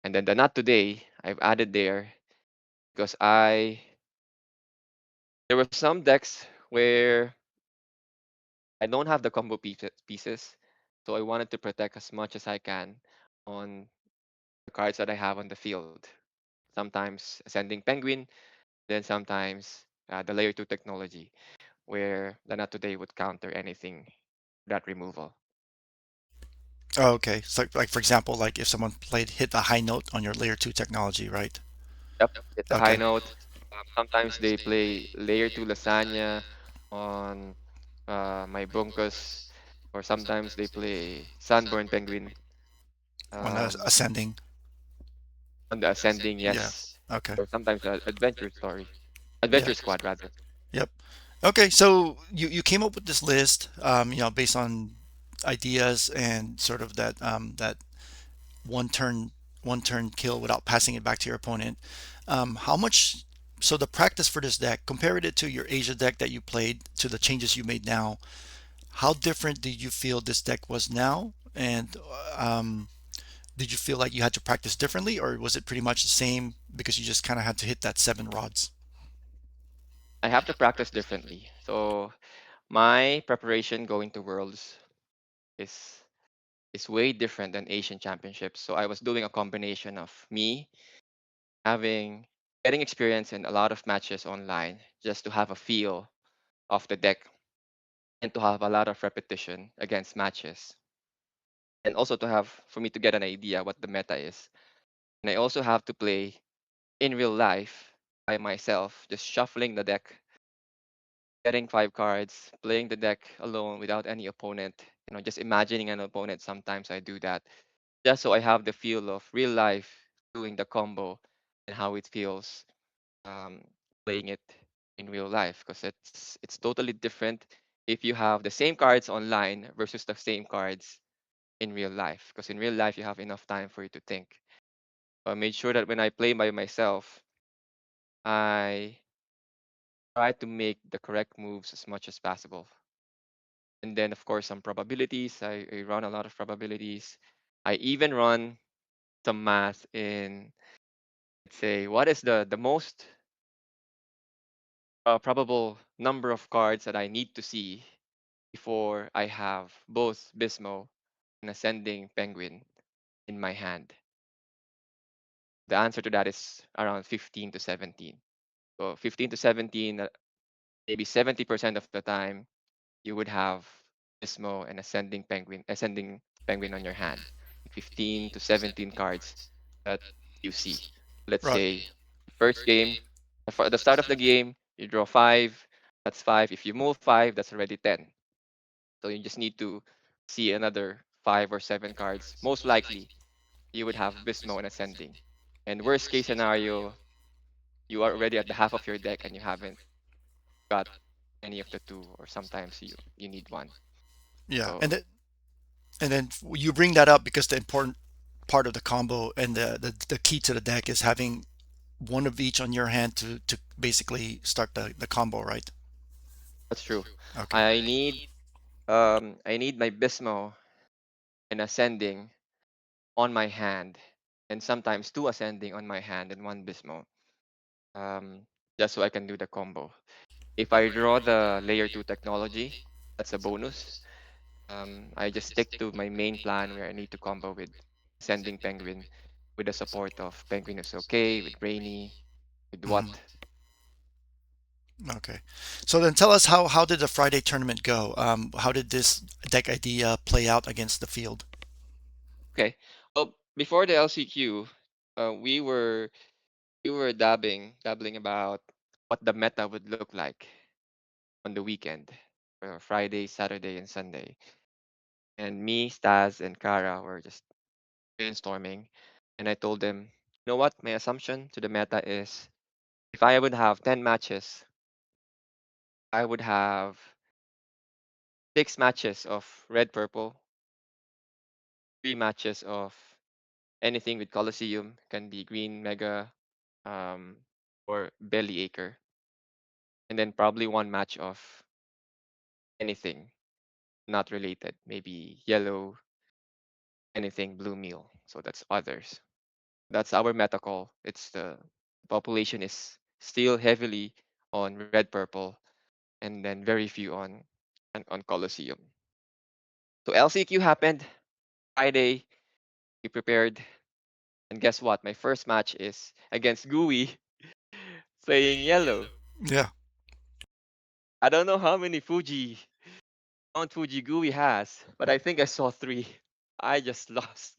And then the not today I've added there because there were some decks where I don't have the pieces, so I wanted to protect as much as I can on the cards that I have on the field. Sometimes Ascending Penguin, then sometimes the Layer 2 technology, where the Not Today would counter anything that removal. Oh, okay. So, like for example, like if someone played hit a high note on your layer two technology, right? Yep, it's a high Okay. note. Sometimes they play Layer 2 Lasagna on my Bunkers, or sometimes they play Sunburn Penguin On um, ascending. on the Ascending, Yeah. yes, Okay. or sometimes Adventure Story, Yeah. Adventure Squad rather. Yep. Okay. So you came up with this list, based on ideas and sort of that one turn one turn kill without passing it back to your opponent. How much? So the practice for this deck, compared it to your Asia deck that you played to the changes you made now, how different did you feel this deck was now? And um, did you feel like you had to practice differently, or was it pretty much the same because you just kind of had to hit that 7 rods? I have to practice differently. So my preparation going to Worlds is is way different than Asian Championships. So I was doing a combination of me having getting experience in a lot of matches online just to have a feel of the deck and to have a lot of repetition against matches, and also to have for me to get an idea what the meta is. And I also have to play in real life by myself, just shuffling the deck, getting 5 cards, playing the deck alone without any opponent, just imagining an opponent. Sometimes I do that just so I have the feel of real life doing the combo and how it feels um, playing it in real life, because it's totally different if you have the same cards online versus the same cards in real life, because in real life you have enough time for you to think. So I made sure that when I play by myself, I try to make the correct moves as much as possible. And then of course some probabilities. I run a lot of probabilities. I even run some math in, let's say, what is the most probable number of cards that I need to see before I have both Bismo and Ascending Penguin in my hand? The answer to that is around 15 to 17. So 15 to 17, maybe 70% of the time, you would have Bismo and Ascending Penguin on your hand. 15 to 17 cards that you see. Let's Right. say first game, at the start of the game, you draw five. That's five. If you move five, that's already 10. So you just need to see another five or seven cards. Most likely, you would have Bismo and Ascending. And worst case scenario, you are already at the half of your deck and you haven't got any of the two, or sometimes you need one. Yeah. So And then you bring that up because the important part of the combo and the key to the deck is having one of each on your hand to basically start the combo, right? that's true. Okay. I need I need my Bismo and Ascending on my hand, and sometimes two Ascending on my hand and one Bismo. Um, just so I can do the combo. If I draw the layer two technology, that's a bonus. I just stick to my main plan where I need to combo with Ascending Penguin with the support of Penguin is okay, with Rainy, with Hmm. what. Okay. So then tell us how did the Friday tournament go? How did this deck idea play out against the field? Okay. Well, before the LCQ, we were dabbling about what the meta would look like on the weekend, Friday, Saturday, and Sunday. And me, Staz, and Kara were just brainstorming, and I told them, you know what? My assumption to the meta is if I would have 10 matches, I would have 6 matches of red purple, 3 matches of anything with Colosseum, can be green mega, um, or belly acre, and then probably 1 match of anything not related, maybe yellow, anything blue meal. So that's others. That's our meta call. It's the population is still heavily on red purple, and then very few on Colosseum. So LCQ happened Friday. We prepared, and guess what? My first match is against Gui playing yellow. Yeah. I don't know how many Mount Fuji Gui has, but I think I saw three. I just lost.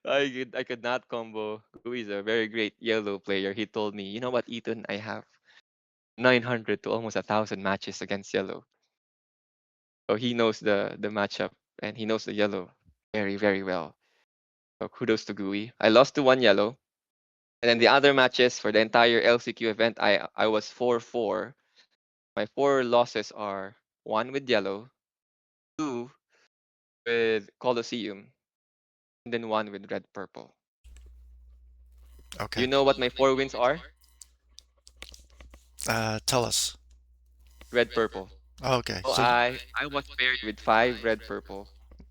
I could not combo. Gui is a very great yellow player. He told me, you know what, Eton, I have 900 to almost 1,000 matches against yellow. So he knows the matchup and he knows the yellow very, very well. So kudos to Gui. I lost to one yellow. And then the other matches for the entire LCQ event, I was 4-4. My 4 losses are one with yellow, two with Colosseum, and then one with red purple. Okay. You know what my 4 wins are? Tell us. Red purple. Okay. So I was paired with 5 red purple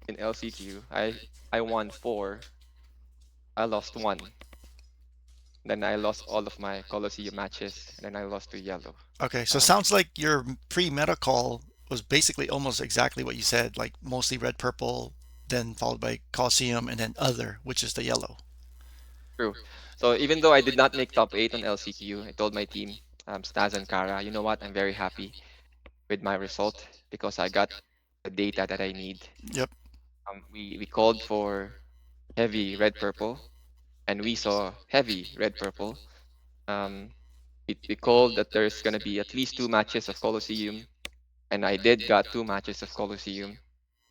in LCQ. I won 4. I lost 1. Then I lost all of my Colosseum matches, and then I lost to yellow. Okay. So Um, sounds like your pre-meta call was basically almost exactly what you said, like mostly red purple, then followed by Coliseum, and then other, which is the yellow. True. So even though I did not make top 8 on LCQ, I told my team, Stas and Kara, you know what? I'm very happy with my result because I got the data that I need. Yep. We called for heavy red purple, and we saw heavy red purple. Um, we called that there's gonna be at least 2 matches of Colosseum, and I did got 2 matches of Colosseum,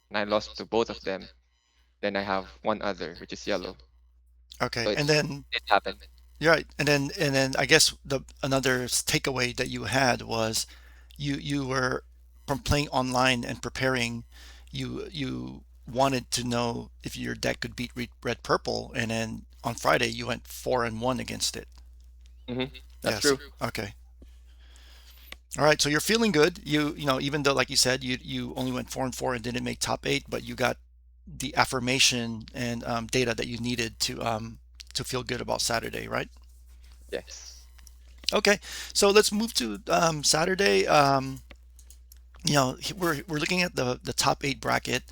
and I lost to both of them. Then I have one other, which is yellow. Okay. So And then it happened. you're right. And then I guess the another takeaway that you had was you were from playing online and preparing, you wanted to know if your deck could beat red purple, and then on Friday you went 4-1 against it. Hmm. That's Yes. true. Okay. All right. So you're feeling good. You know, even though like you said you only went 4-4 and didn't make top eight, but you got the affirmation and data that you needed to feel good about Saturday, right? Yes. Okay, so let's move to Saturday. We're looking at the top eight bracket.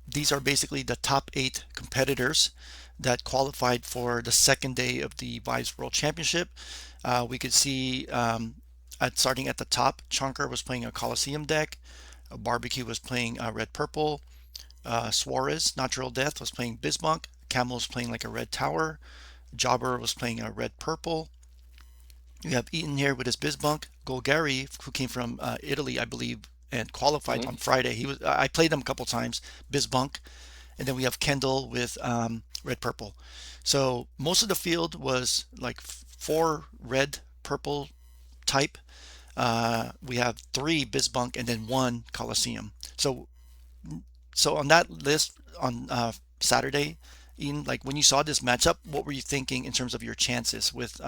These are basically the top eight competitors that qualified for the second day of the Vibes World Championship. We could see starting at the top, Chunker was playing a Coliseum deck. Barbecue was playing red purple. Suarez, Natural Death, was playing BizBunk. Camel was playing like a red tower. Jobber was playing a red purple. You have Eton here with his BizBunk. Golgari, who came from Italy, I believe, and qualified Hmm. on Friday. I played him a couple times. BizBunk, and then we have Kendall with red purple. So most of the field was like four red purple type. We have three BizBunk and then one Coliseum. So on that list on Saturday, Ian, like when you saw this matchup, what were you thinking in terms of your chances with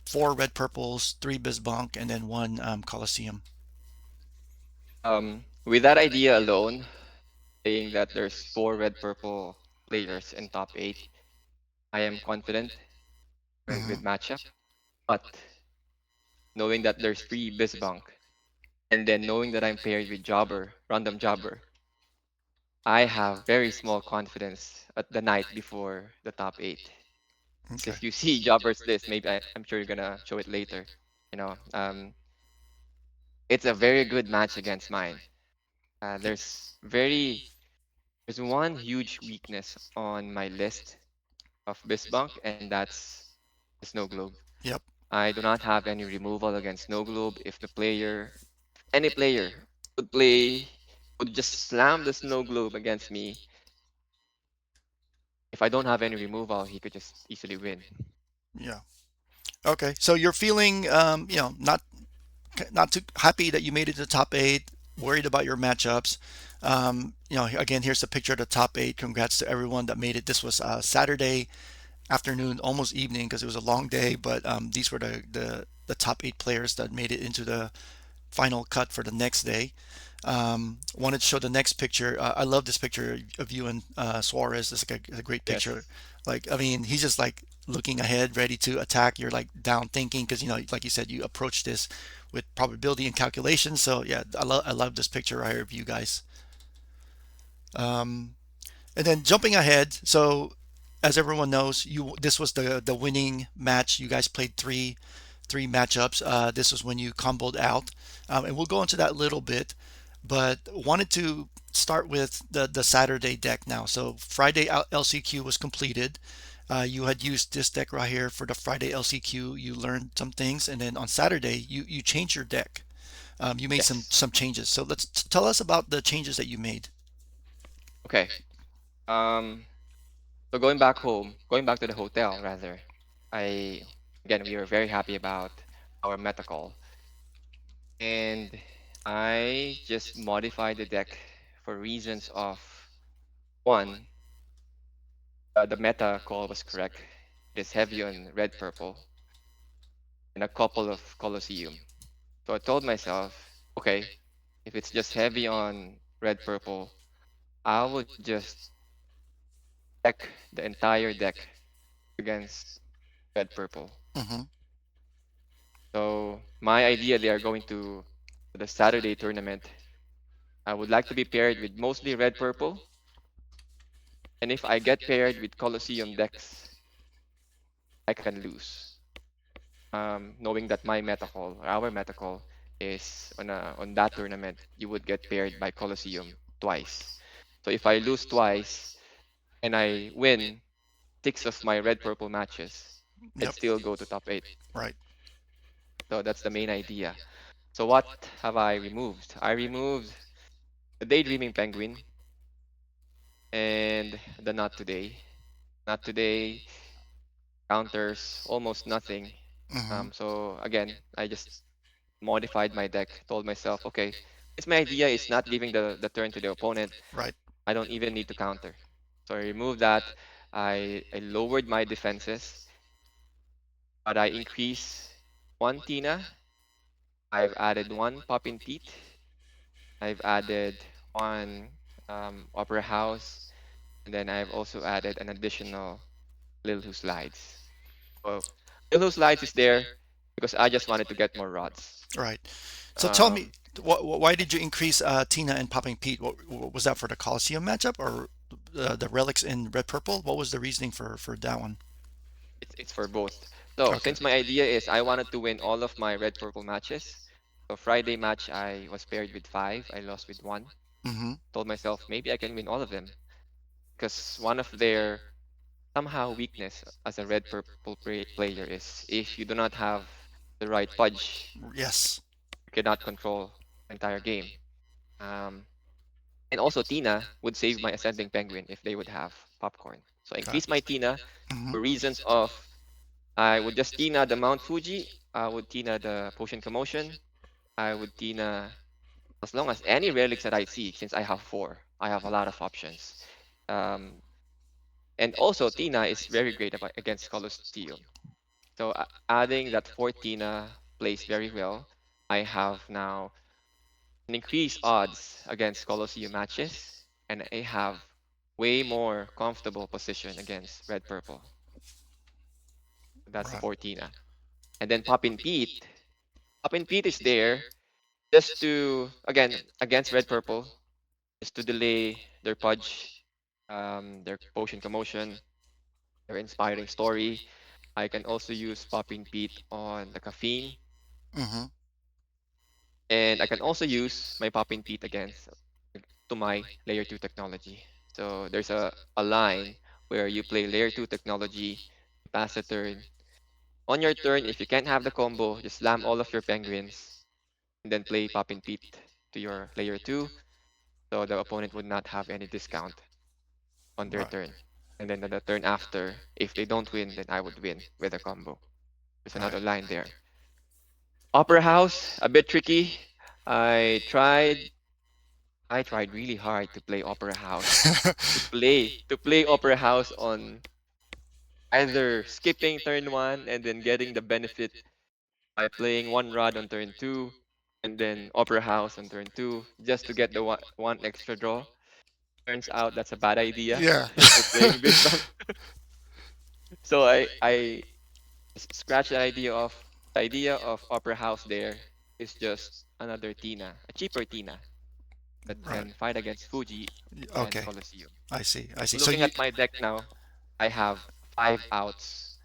four red purples, three BizBunk, and then one Coliseum? With that idea alone, saying that there's four red purple players in top eight, I am confident Hmm. with matchup. But knowing that there's three BizBunk, and then knowing that I'm paired with Jobber, random Jobber, I have very small confidence at the night before the top eight. Okay. If you see Jobber's list, maybe I'm sure you're gonna show it later. You know, it's a very good match against mine. Yep. There's one huge weakness on my list of BizBunk, and that's the Snow Globe. Yep. I do not have any removal against Snow Globe. If the player, any player, would play, would just slam the Snow Globe against me, if I don't have any removal, he could just easily win. Yeah. Okay. So you're feeling, not too happy that you made it to the top eight. Worried about your matchups. Again, here's the picture of the top eight. Congrats to everyone that made it. This was Saturday afternoon, almost evening, because it was a long day. But these were the top eight players that made it into the final cut for the next day. Wanted to show the next picture. I love this picture of you and Suarez. It's like a great picture. Yes. Like, I mean, he's just like looking ahead, ready to attack. You're like down thinking because like you said, you approach this with probability and calculation. So yeah, I love this picture right here of you guys. Um, and then jumping ahead, so as everyone knows, you this was the winning match. You guys played three matchups. This was when you comboed out, and we'll go into that a little bit. But wanted to start with the Saturday deck now. So Friday LCQ was completed. You had used this deck right here for the Friday LCQ. You learned some things, and then on Saturday you changed your deck. You made some Yes. some changes. So let's tell us about the changes that you made. Okay. Um, so going back to the hotel rather, I again we were very happy about our meta call, and I just modified the deck for reasons of one, the meta call was correct. It is heavy on red purple and a couple of Colosseum. So I told myself, okay, if it's just heavy on red purple, I would just deck the entire deck against red purple. Hmm. So my idea they are going to the Saturday tournament. I would like to be paired with mostly red purple, and if I get paired with Colosseum decks, I can lose. Knowing that my meta call or our meta call is on that tournament, you would get paired by Colosseum twice. So if I lose twice and I win six of my red purple matches, I'd Yep. still go to top eight. Right. So that's the main idea. So what have I removed? I removed the Daydreaming Penguin and the Not Today. Not Today counters almost nothing. Hmm. So again, I just modified my deck, told myself, okay, it's my idea is not giving the turn to the opponent. Right. I don't even need to counter. So I removed that. I lowered my defenses, but I increased one Tina. I've added one Poppin' Teeth. I've added one Opera House. And then I've also added an additional Lil Who Slides. So Yellow Slides is there because I just wanted to get more rods. Right. So tell me, Um, why did you increase Tina and Popping Pete? What was that for the Coliseum matchup or the relics in red purple? What was the reasoning for that one? it's for both. So Okay. since my idea is I wanted to win all of my red purple matches. So Friday match I was paired with five. I lost with one. Mm-hmm. Told myself maybe I can win all of them because one of their somehow weakness as a red purple player is if you do not have the right pudge, Yes. you cannot control the entire game. Um, and also Tina would save my ascending penguin if they would have popcorn. So I Got increase my Tina Mm-hmm. for reasons of I would just Tina the Mount Fuji, I would Tina the Potion Commotion, I would Tina as long as any relics that I see, since I have four, I have a lot of options. Um, and also Tina is very great against Colosseum. So adding that fourth Tina plays very well. I have now an increased odds against Colosseum matches, and I have way more comfortable position against Red Purple. That's the Right. fourth Tina. And then Poppin Pete. Poppin Pete is there just to again against Red Purple, just to delay their pudge, their potion commotion, their inspiring story. I can also use Popping Pete on the caffeine, Mm-hmm. and I can also use my Popping Pete against to my layer 2 technology. So there's a line where you play layer 2 technology, pass a turn. On your turn, if you can't have the combo, just slam all of your penguins and then play Popping Pete to your layer 2, so the opponent would not have any discount on their Right. turn. And then on the turn after, if they don't win, then I would win with a combo. There's Right. another line there. Opera House, a bit tricky. I tried I tried really hard to play Opera House. To play Opera House on either skipping turn one and then getting the benefit by playing one rod on turn two and then Opera House on turn two just to get the one extra draw. Turns out that's a bad idea Yeah. for playing BizBunk. So I scratch the idea of Opera House there is just another Tina, a cheaper Tina that Right. can fight against Fuji and Okay. Colosseum. I see. I see. So Looking you at my deck now, I have five outs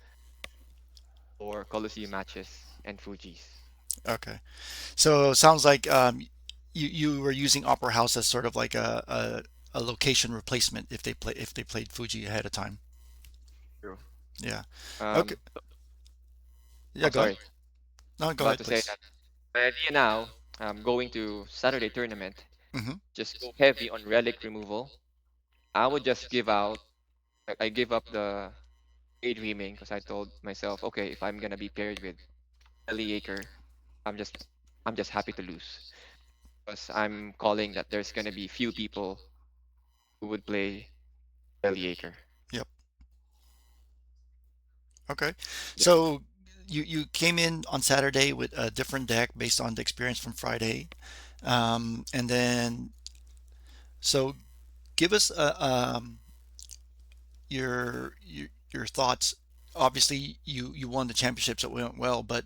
for Colosseum matches and Fujis. okay. So it sounds like you were using Opera House as sort of like a location replacement if they played Fuji ahead of time. True. Yeah. Okay. Um, Yeah. oh, Go ahead. sorry, No, go about ahead, to say please. that my idea now, going to Saturday tournament, Mm-hmm. just go heavy on relic removal. I would just give out, I give up the daydreaming because I told myself, okay, if I'm gonna be paired with Ellie Acre, I'm just, I'm just happy to lose because I'm calling that there's gonna be few people who would play Ellie Acre. Yep. Okay. Yeah. So you came in on Saturday with a different deck based on the experience from Friday, and then so give us your thoughts. Obviously, you won the championships. It went well, but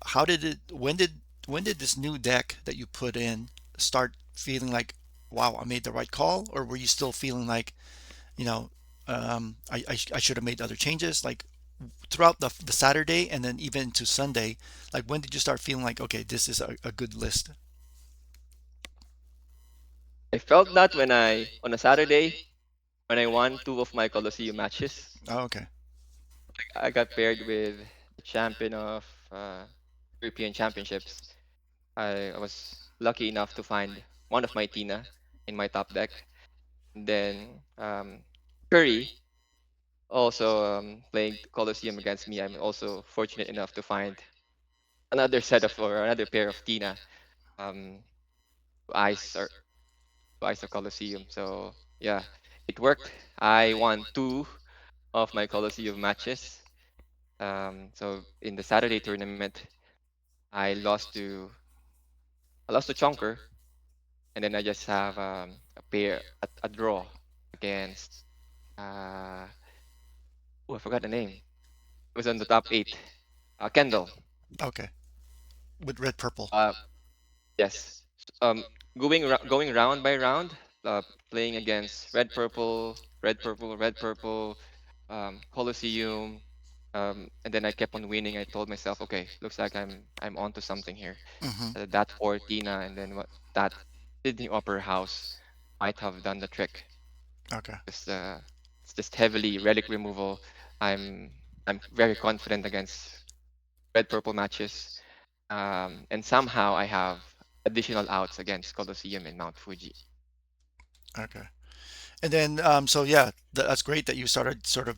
how did it? When did this new deck that you put in start feeling like, wow, I made the right call, or were you still feeling like, you know, I should have made other changes? Like throughout the Saturday and then even to Sunday, like when did you start feeling like, okay, this is a good list? I felt that when on a Saturday, when I won two of my Colosseum matches, Oh, okay. I got paired with the champion of European Championships. I was lucky enough to find one of my Tina in my top deck. Then Curry also playing Colosseum against me. I'm also fortunate enough to find another set of or another pair of Tina um, to ice or to ice the Colosseum. So yeah, it worked. I won two of my Colosseum matches. So in the Saturday tournament, I lost to Chonker, and then I just have a draw against uh I forgot the name. It was on the top eight. Kendall. Okay, with red purple. Uh, yes. Um, going round by round, playing against red purple, red purple, red purple, Colosseum, and then I kept on winning. I told myself, okay, looks like I'm onto something here. Hmm. That for Tina, and then what that Sydney Opera House might have done the trick. Okay. It's just heavily relic removal. I'm I'm very confident against red purple matches. And somehow I have additional outs against Colosseum and Mount Fuji. Okay. And then, so yeah, that's great that you started sort of,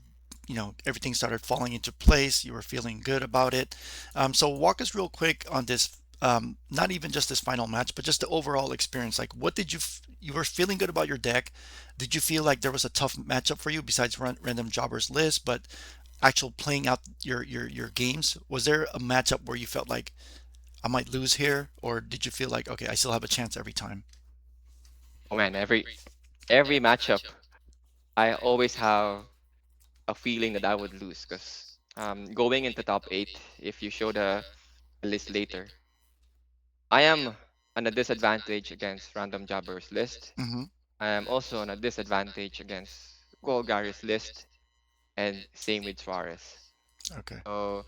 everything started falling into place. You were feeling good about it. So walk us real quick on this, not even just this final match, but just the overall experience. Like, what did you were feeling good about your deck? Did you feel like there was a tough matchup for you besides random jobbers list, but actual playing out your games? Was there a matchup where you felt like I might lose here, or did you feel like okay, I still have a chance every time? Oh man, every matchup I always have a feeling that I would lose because going into top eight, if you show the list later, I am on a disadvantage against random jobbers list. Mm-hmm. I am also on a disadvantage against Golgaris list, and same with Suarez. Okay. So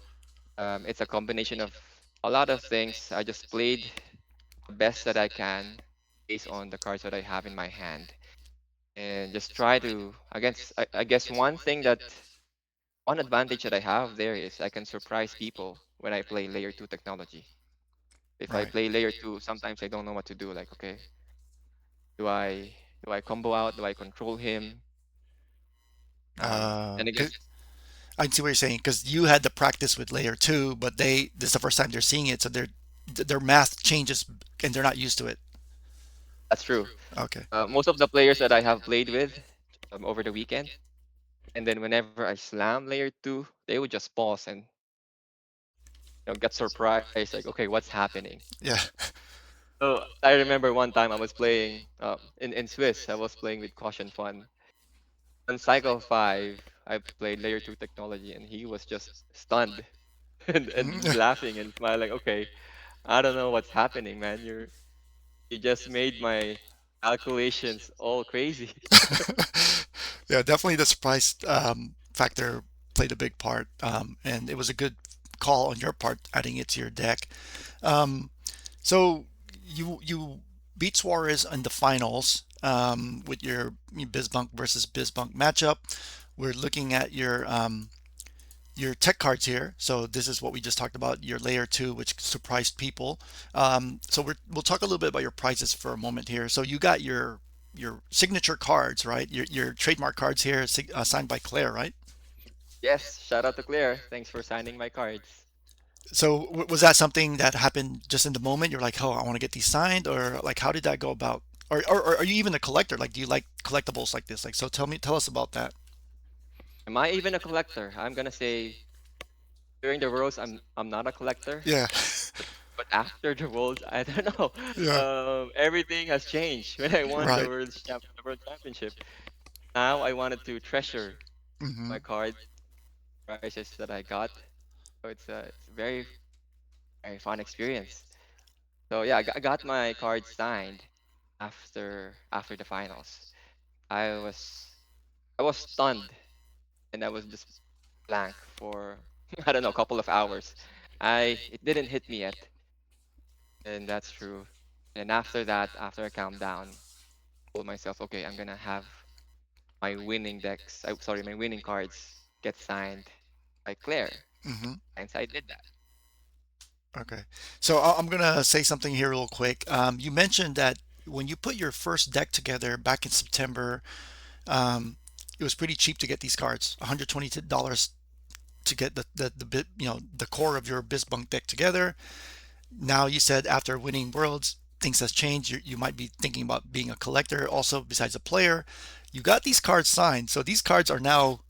it's a combination of a lot of things. I just played the best that I can based on the cards that I have in my hand, and just try to. I guess one advantage that I have there is I can surprise people when I play layer two technology. If I Right. play layer two, sometimes I don't know what to do. Like, okay, do I combo out? Do I control him? And I 'Cause guess I see what you're saying because you had the practice with layer two, but this is the first time they're seeing it, so their math changes and they're not used to it. that's true. Okay. Most of the players that I have played with over the weekend, and then whenever I slam layer two, they would just pause and get surprised, like, okay, what's happening? Yeah. So I remember one time I was playing in Swiss. I was playing with Caution Fun. On cycle five, I played layer two technology, and he was just stunned and Mhm. just laughing and smiling. Okay, I don't know what's happening, man. You just made my calculations all crazy. Yeah, definitely the surprise factor played a big part, and it was a good call on your part adding it to your deck. Um, so you beat Suarez in the finals with your BizBunk versus BizBunk matchup. We're looking at your tech cards here. So this is what we just talked about, your layer two, which surprised people. So we'll talk a little bit about your prizes for a moment here. So you got your signature cards, right? Your trademark cards here, signed by Claire, right? Yes, shout out to Claire. Thanks for signing my cards. So was that something that happened just in the moment? You're like, oh, I want to get these signed, or like, how did that go about? Or are you even a collector? Like, do you like collectibles like this? Like, so tell us about that. Am I even a collector? I'm gonna say during the Worlds, I'm not a collector. Yeah, But after the Worlds, I don't know. yeah, Everything has changed. When I won right. the World Championship, now I wanted to treasure Hmm. my card prizes that I got. So it's a very fun experience. So yeah, I got my card signed after the finals. I was I was stunned, and I was just blank for I don't know, a couple of hours. I It didn't hit me yet, and that's true. And after that, after I calmed down, told myself, okay, I'm gonna have my winning decks. Sorry, my winning cards get signed by Claire. Hmm. And so I did that. Okay. So I'm gonna say something here real quick. You mentioned that when you put your first deck together back in September, um, it was pretty cheap to get these cards, $120 to get the core of your BizBunk deck together. Now you said after winning Worlds, things has changed. You might be thinking about being a collector also besides a player. You got these cards signed, so these cards are now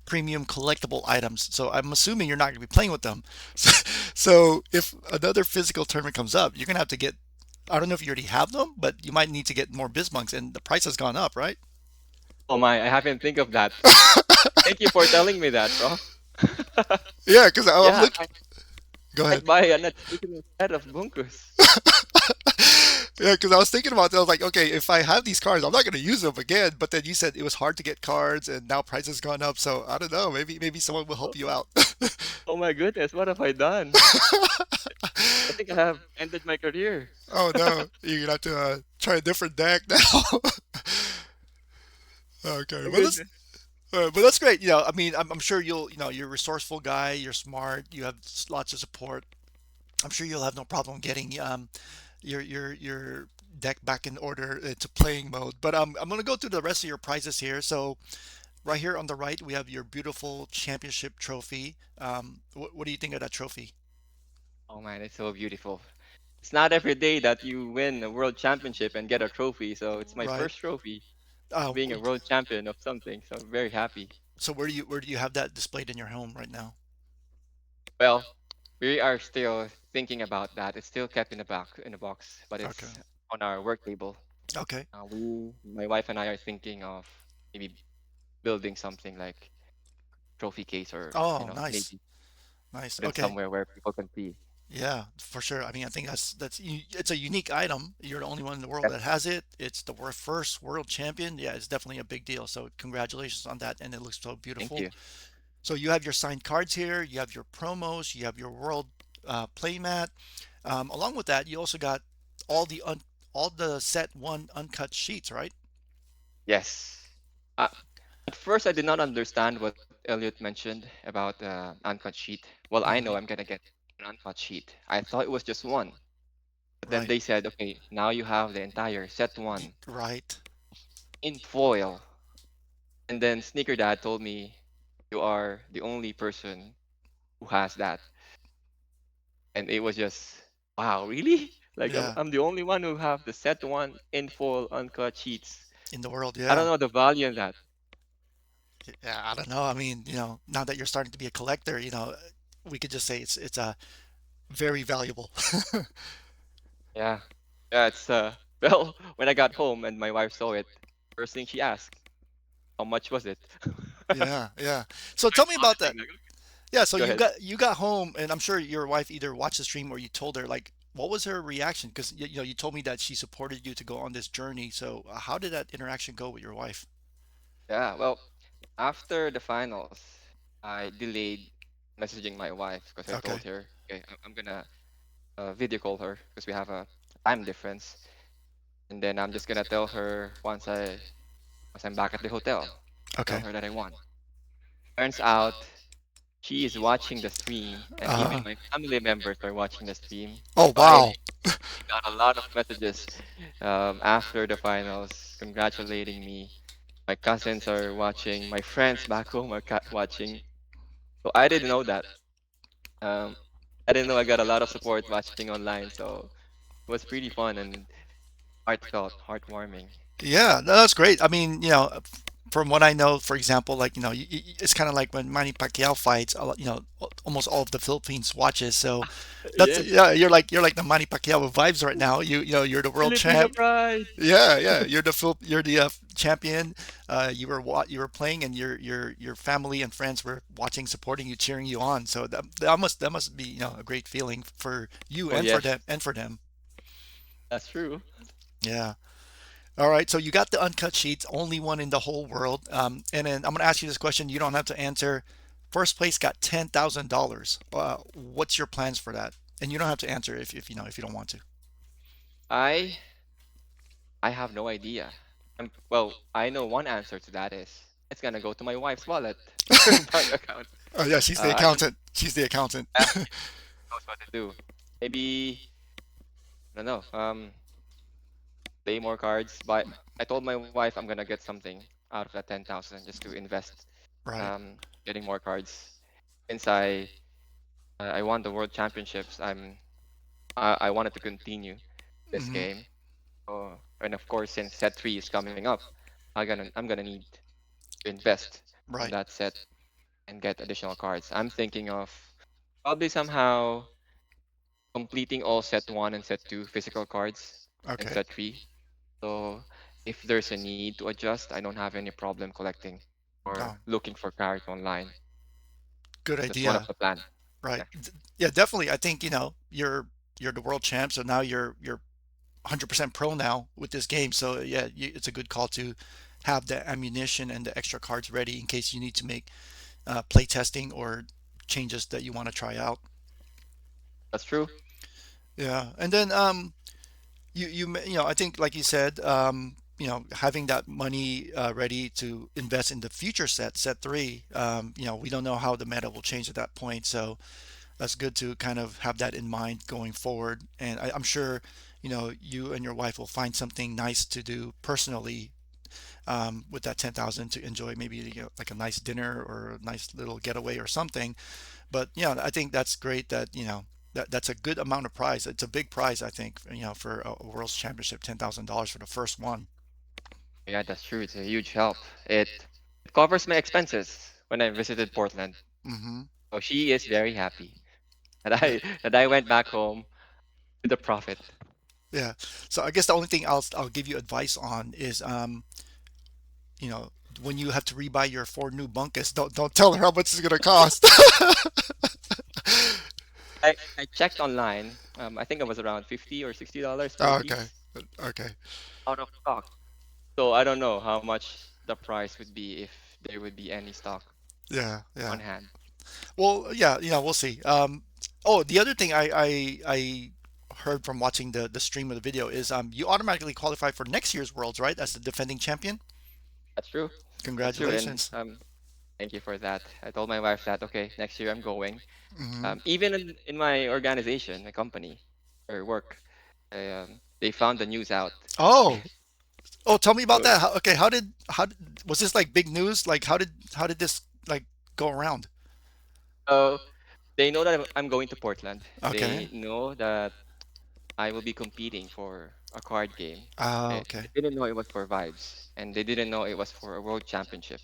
premium collectible items. So I'm assuming you're not going to be playing with them. So if another physical tournament comes up, you're going to have to get. I don't know if you already have them, but you might need to get more BizBunks, and the price has gone up, right? Oh my, I haven't think of that. Thank you for telling me that, bro. Yeah, because I'm Yeah, look. Go ahead. I'd buy an additional set of bunkus. Yeah, because I was thinking about that. I was like, okay, if I have these cards, I'm not going to use them again. But then you said it was hard to get cards, and now prices gone up. So I don't know. Maybe someone will help you out. Oh my goodness, what have I done? I think I have ended my career. Oh no, you're gonna have to try a different deck now. Okay, My well that's goodness. but that's great. You know, I mean, I'm sure you're a resourceful guy. You're smart. You have lots of support. I'm sure you'll have no problem getting your deck back in order to playing mode. But I'm gonna go through the rest of your prizes here. So right here on the right, we have your beautiful championship trophy. What do you think of that trophy? Oh man, it's so beautiful. It's not every day that you win a world championship and get a trophy, so it's my Right. first trophy Uh, being a world champion of something, so I'm very happy. so where do you have that displayed in your home right now? Well, we are still thinking about that. It's still kept in a box, but Okay. it's on our work table. Okay. My wife and I are thinking of maybe building something like trophy case or, Oh, nice. maybe Nice. put it Okay. somewhere where people can see. Yeah, for sure. I mean, I think it's a unique item. You're the only one in the world Yes, that has it. It's the first world champion. Yeah, it's definitely a big deal. So congratulations on that, and it looks so thank beautiful. you. So you have your signed cards here. You have your promos. You have your world playmat. Along with that, you also got all the un, all the set one uncut sheets, right? Yes. Uh, at first, I did not understand what Elliot mentioned about uncut sheet. Well, I know Hmm. I'm gonna get an uncut sheet. I thought it was just one, but then Right. they said, okay, now you have the entire set one Right. in foil. And then Sneaker Dad told me you are the only person who has that, and it was just wow, really? Like I'm Yeah. I'm the only one who have the set one in full uncut sheets. In the world, I don't yeah. know the value in that. Yeah, I don't know. I mean, now that you're starting to be a collector, we could just say it's a very valuable. Yeah, yeah. It's well, when I got home and my wife saw it, first thing she asked, how much was it? Yeah, yeah. So I tell me saw the about thing. that. Like, Yeah, so go you ahead. got home, and I'm sure your wife either watched the stream or you told her, like, what was her reaction? Because you told me that she supported you to go on this journey. So how did that interaction go with your wife? Yeah. Well, after the finals, I delayed messaging my wife because I Okay, told her, okay, I'm gonna video call her because we have a time difference. And then I'm just gonna tell her once I'm back at the hotel, tell okay. her that I won. Turns out she is watching the stream, and even Uh, my family members are watching the stream. oh So I wow. got a lot of messages after the finals congratulating me. My cousins are watching. My friends back home are watching. So I didn't know that. Um, I didn't know I got a lot of support watching online. So it was pretty fun and heartfelt, heartwarming. Yeah, no, that's great. I mean, from what I know, for example, like, it's kind of like when Manny Pacquiao fights, almost all of the Philippines watches. So that's, Yes, yeah, you're like the Manny Pacquiao of vibes right now. You're the world Filipino champ. pride. Yeah, yeah, you're the champion. You were playing, and your family and friends were watching, supporting you, cheering you on. So that must be a great feeling for you Oh and for yes, them. that's true. Yeah. All right, so you got the uncut sheets, only one in the whole world. And then I'm going to ask you this question. You don't have to answer. First place got $10,000. What's your plans for that? And you don't have to answer if you don't want to. I I have no idea. Well, I know one answer to that is it's gonna go to my wife's wallet, her bank account. Oh yeah, she's the I don't accountant. She's the accountant. yeah, knows what to do. Maybe I don't know. Play more cards. But I told my wife I'm gonna get something out of that 10,000 just to invest. Right. Getting more cards. Since I won the world championships, I wanted to continue this Hmm. game. And of course, since set three is coming up, I'm gonna need to invest on Right. that set and get additional cards. I'm thinking of probably somehow completing all set one and set two physical cards and Okay. set three. So if there's a need to adjust, I don't have any problem collecting or Oh, looking for cards online. Good That's one of idea. the plan. Right. Yeah, Yeah, definitely. I think, you're the world champ, so now you're 100% pro now with this game. So yeah, it's a good call to have the ammunition and the extra cards ready in case you need to make play testing or changes that you want to try out. that's true. Yeah, and then I think like you said, having that money ready to invest in the future set three. We don't know how the meta will change at that point, so that's good to kind of have that in mind going forward. And I'm sure, you and your wife will find something nice to do personally with that 10,000 to enjoy, maybe like a nice dinner or a nice little getaway or something. But yeah, I think that's great that that's a good amount of prize. It's a big prize, I think, for a world's championship, $10,000 for the first one. Yeah, that's true. It's a huge help. It covers my expenses when I visited Portland. Hmm. So she is very happy that Yeah, I went back home with a profit. yeah. So I guess the only thing I'll give you advice on is you know when you have to rebuy your four new bunkus, don't tell her how much it's gonna cost. I checked online. I think it was around $50 or $60 per Oh, okay, piece okay, out of stock. So I don't know how much the price would be if there would be any stock yeah, yeah. on hand. Well, yeah, we'll see. Oh, the other thing I heard from watching the stream of the video is you automatically qualify for next year's Worlds, right? As the defending champion. That's true. That's true. And Congratulations. thank you for that. I told my wife that okay, next year I'm going. Hmm. Even in my organization, my company or work, they found the news out. Oh, oh, tell me about So, that. Okay, how did was this like big news? Like how did this like go around? so they know that I'm going to Portland. Okay. They know that I will be competing for a card game. Oh, They okay. didn't know it was for Vibes, and they didn't know it was for a world championship.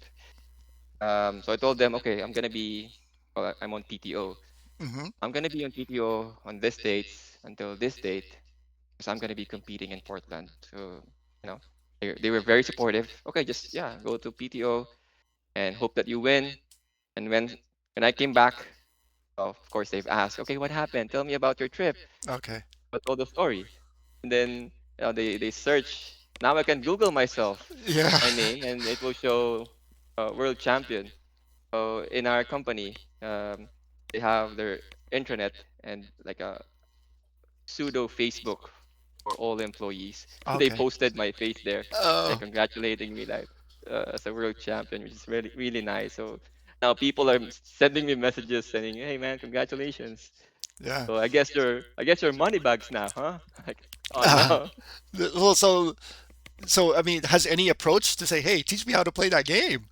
So I told them, okay, well, I'm on PTO. Hmm. I'm gonna be on PTO on this dates until this date because I'm gonna be competing in Portland. So they were very supportive. Okay, just yeah, go to PTO and hope that you win. And when I came back, of course they've asked, okay, what happened? Tell me about your trip. Okay. I told the story, and then they search. Now I can Google myself, Yeah. my name, and it will show world champion. So in our company, they have their intranet and like a pseudo Facebook for all employees. They Okay. posted my face there, like Oh, congratulating me like as a world champion, which is really nice. So now people are sending me messages saying, "Hey man, congratulations." yeah. So I guess you're money bags now, huh? Like, oh Uh, no. well, so I mean, has any approach to say, "Hey, teach me how to play that game"?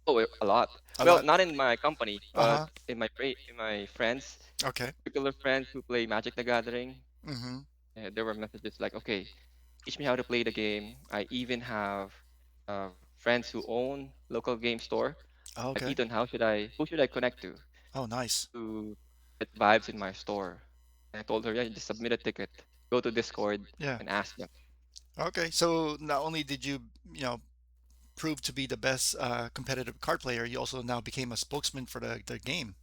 Oh, a lot. A Well, lot. not in my company, Uh but huh. in my friends, Okay. particular friends who play Magic the Gathering. Mm-hmm. There were messages like, "Okay, teach me how to play the game." I even have friends who own local game store. Like Okay. Eton, who should I connect Oh, nice. to get vibes in my store? And I told her, yeah, just submit a ticket, go to Discord, Yeah. and ask them. Okay. So not only did you, prove to be the best competitive card player, you also now became a spokesman for the game.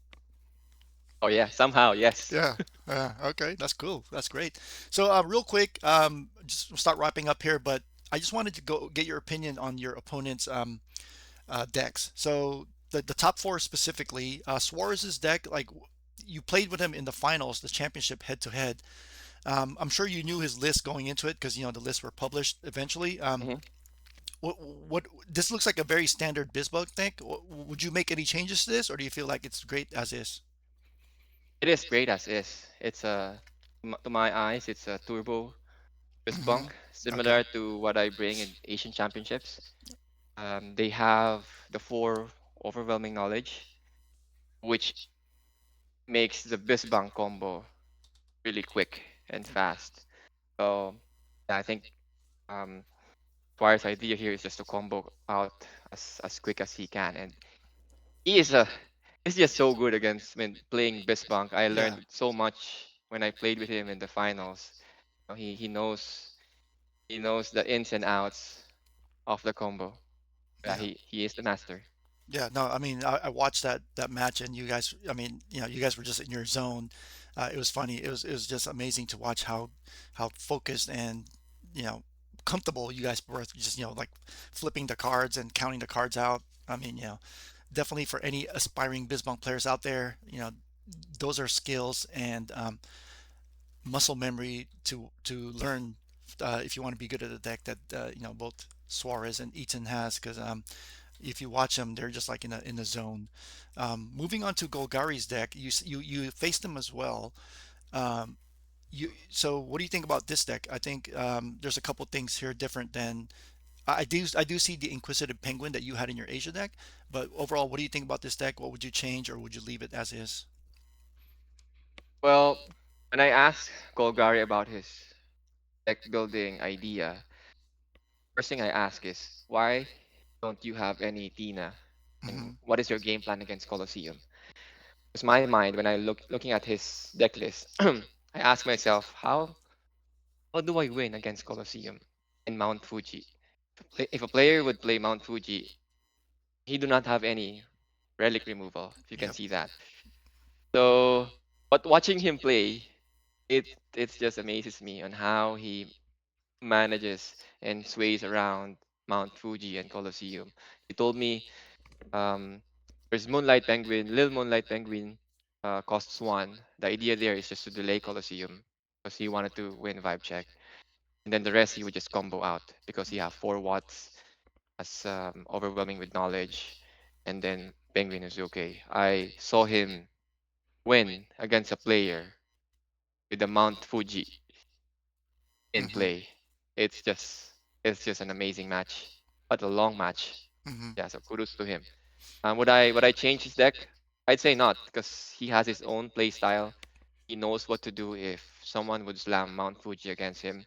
Oh yeah, somehow yes. Yeah. Yeah. Okay. That's cool. That's great. So, real quick, just start wrapping up here, but I just wanted to go get your opinion on your opponent's decks. So the top four specifically, Suarez's deck, like you played with him in the finals, the championship head to head. I'm sure you knew his list going into it because the lists were published eventually. Mhm. What this looks like a very standard BizBug deck. Would you make any changes to this, or do you feel like it's great as is? It is great as is. It's to my eyes, it's a turbo Hmm. BizBunk, Okay. similar to what I bring in Asian championships. They have the four overwhelming knowledge, which makes the BizBunk combo really quick and fast. So yeah, I think um, Squire's idea here is just to combo out as quick as he can, and he is a he's just so good against when playing BizBunk. I Yeah. learned so much when I played with him in the finals. He knows the ins and outs of the combo. Yeah, Yeah. he is the master. Yeah, no, I mean, I watched that match, and you guys, I mean, you guys were just in your zone. It was funny. It was just amazing to watch how focused and you know comfortable you guys were, just like flipping the cards and counting the cards out. I mean, definitely for any aspiring BizBunk players out there, those are skills and muscle memory to learn if you want to be good at a deck that both Suarez and Eaton has, because if you watch them, they're just like in a zone. Moving on to Golgari's deck, you faced them as well. Um, so what do you think about this deck? I think there's a couple things here different than I do see the Inquisitive Penguin that you had in your Asia deck, but overall, what do you think about this deck? What would you change, or would you leave it as is? Well, when I asked Golgari about his deck building idea, first thing I ask is why don't you have any Tina? Hmm. And what is your game plan against Colosseum? Because my mind, when I looking at his deck list, I ask myself, how do I win against Colosseum and Mount Fuji? If a player would play Mount Fuji, he do not have any relic removal, if you can Yep. see that. So, but watching him play, it just amazes me on how he manages and sways around Mount Fuji and Colosseum. He told me um, there's Moonlight Penguin, Lil Moonlight Penguin costs one. The idea there is just to delay Colosseum because he wanted to win vibe check. And then the rest he would just combo out because he have 4 watts as overwhelming with knowledge. And then Penguin is okay. I saw him win against a player with the Mount Fuji in Hmm. play. It's just it's just an amazing match, but a long match. Hmm. Yeah, so kudos to him. Would I change his deck? I'd say not because he has his own play style. He knows what to do if someone would slam Mount Fuji against him.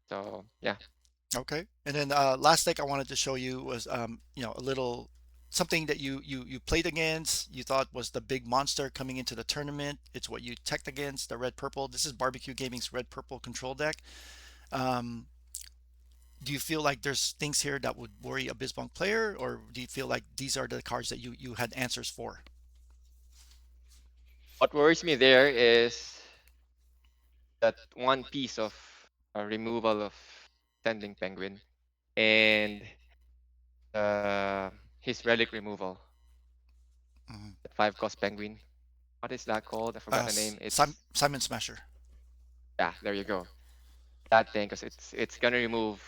So yeah, Okay. And then last deck I wanted to show you was a little something that you played against. You thought was the big monster coming into the tournament. It's what you teched against, the red purple. This is Barbecue Gaming's red purple control deck. Um, do you feel like there's things here that would worry a BizBunk player, or do you feel like these are the cards that you had answers for? what worries me there is that one piece of removal of sending penguin and uh, his relic removal. Mhm. That 5 cost penguin. What is that called? I forgot the name. It's Simon Smasher. yeah, there you go. That thing because it's gonna remove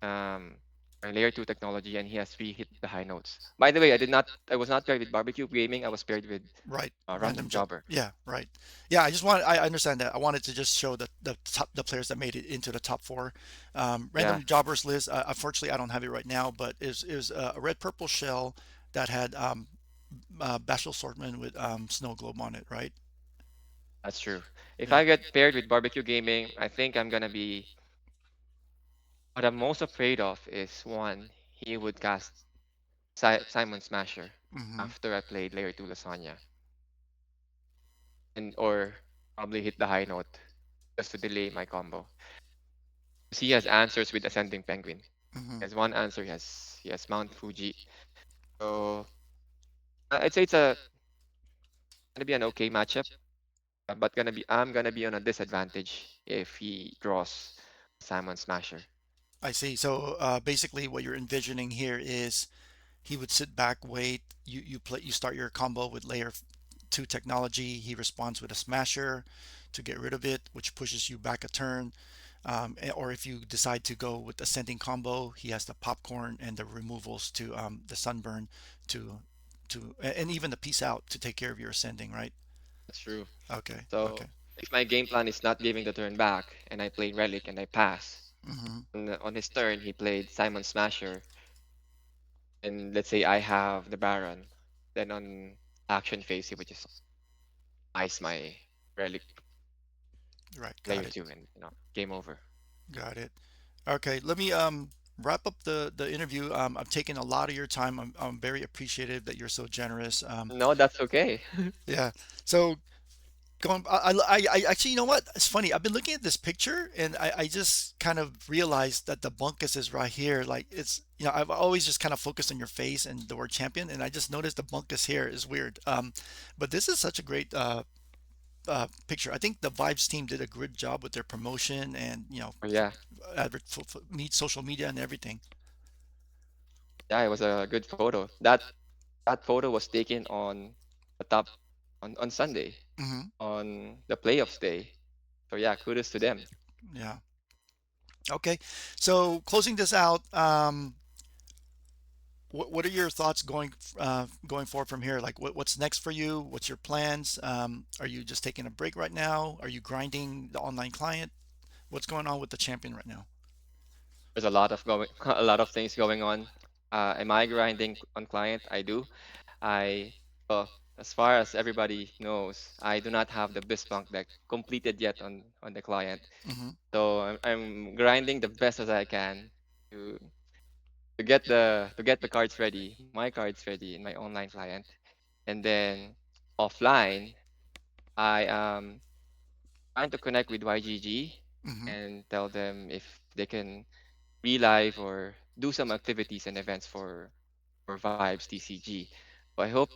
um our layer 2 technology and he has 3 hit the high notes. By the way, I was not paired with barbecue gaming, I was paired with Right. random jobber. Yeah, right. Yeah, I understand that. I wanted to just show the players that made it into the top four. Yeah, Random jobbers list. Unfortunately, I don't have it right now, but is a red purple shell that had Bashful Swordsman with Snow Globe on it, right? that's true. If Yeah. I get paired with barbecue gaming, I think I'm gonna be what I'm most afraid of is one, he would cast Simon Smasher Hmm. after I played layer 2 lasagna and or probably hit the high note just to delay my combo. 'Cause he has answers with ascending penguin. Hmm. As one answer, he has Mount Fuji. So I'd say it's a gonna be an okay matchup, but I'm gonna be on a disadvantage if he draws Simon Smasher. I see. So basically, what you're envisioning here is he would sit back, wait. You start your combo with layer two technology. He responds with a smasher to get rid of it, which pushes you back a turn. Or if you decide to go with ascending combo, he has the popcorn and the removals to the sunburn to and even the peace out to take care of your ascending, right? That's true. Okay, So okay. if my game plan is not giving the turn back and I play Relic and I pass, Hmm. on his turn he played Simon Smasher, and let's say I have the Baron, then on action phase he would just ice my Relic Right, got layer it, 2 and game over. got it. Okay, let me wrap up the interview. I've taken a lot of your time. I'm very appreciative that you're so generous. No, that's okay. Yeah. So Going, I actually, you know what? It's funny. I've been looking at this picture, and I just kind of realized that the bunkus is right here. Like it's, I've always just kind of focused on your face and the word champion, and I just noticed the bunkus here is weird. But this is such a great picture. I think the Vibes team did a good job with their promotion and Oh yeah, meet social media and everything. yeah, it was a good photo. That photo was taken on the top on Sunday Hmm. on the playoffs day. So yeah, kudos to them. Yeah. Okay. So closing this out, what are your thoughts going forward from here? Like what's next for you? What's your plans? Are you just taking a break right now? Are you grinding the online client? What's going on with the champion right now? There's a lot of going a lot of things going on. Am I grinding on client? I do. I well, as far as everybody knows, I do not have the BizBunk deck completed yet on the client. Hmm. So I'm grinding the best as I can to to get the cards ready, my cards ready in my online client, and then offline, I trying to connect with YGG Hmm. and tell them if they can relive or do some activities and events for Vibes TCG. So I hope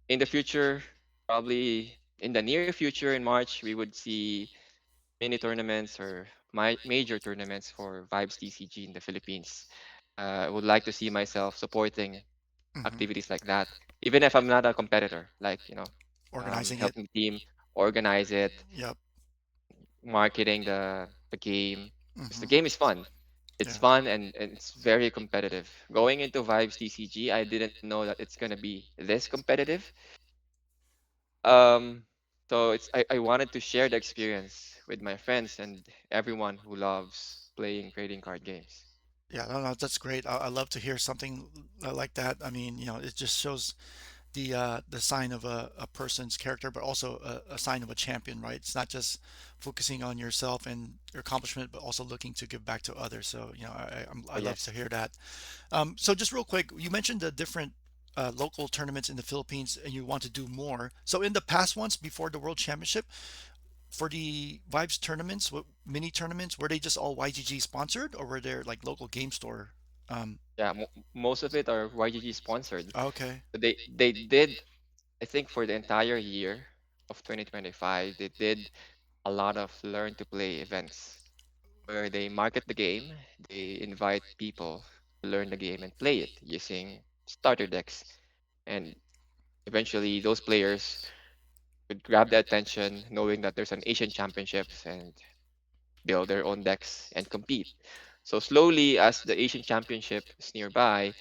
in the future, probably in the near future in March, we would see mini tournaments or major tournaments for Vibes TCG in the Philippines. I would like to see myself supporting Hmm. activities like that, even if I'm not a competitor, like, Organizing it. helping team organize it, Yep. marketing the game. Because the Hmm. game is fun. It's Yeah. fun and it's very competitive. Going into Vibes TCG, I didn't know that it's gonna be this competitive. Um, so I wanted to share the experience with my friends and everyone who loves playing trading card games. Yeah, no, no, that's great. I love to hear something like that. I mean, it just shows the sign of a person's character, but also a sign of a champion, right? It's not just focusing on yourself and your accomplishment, but also looking to give back to others. So, I Oh love to yes, hear that. So just real quick, you mentioned the different local tournaments in the Philippines, and you want to do more. So in the past ones before the World Championship, for the Vibes tournaments, what mini tournaments, were they just all YGG sponsored, or were there like local game store? Um, yeah. Most of it are YGG sponsored. okay. So they did, I think, for the entire year of 2025, they did a lot of learn to play events where they market the game, they invite people to learn the game and play it using starter decks, and eventually those players would grab the attention knowing that there's an Asian championships and build their own decks and compete. So slowly, as the Asian championship is nearby,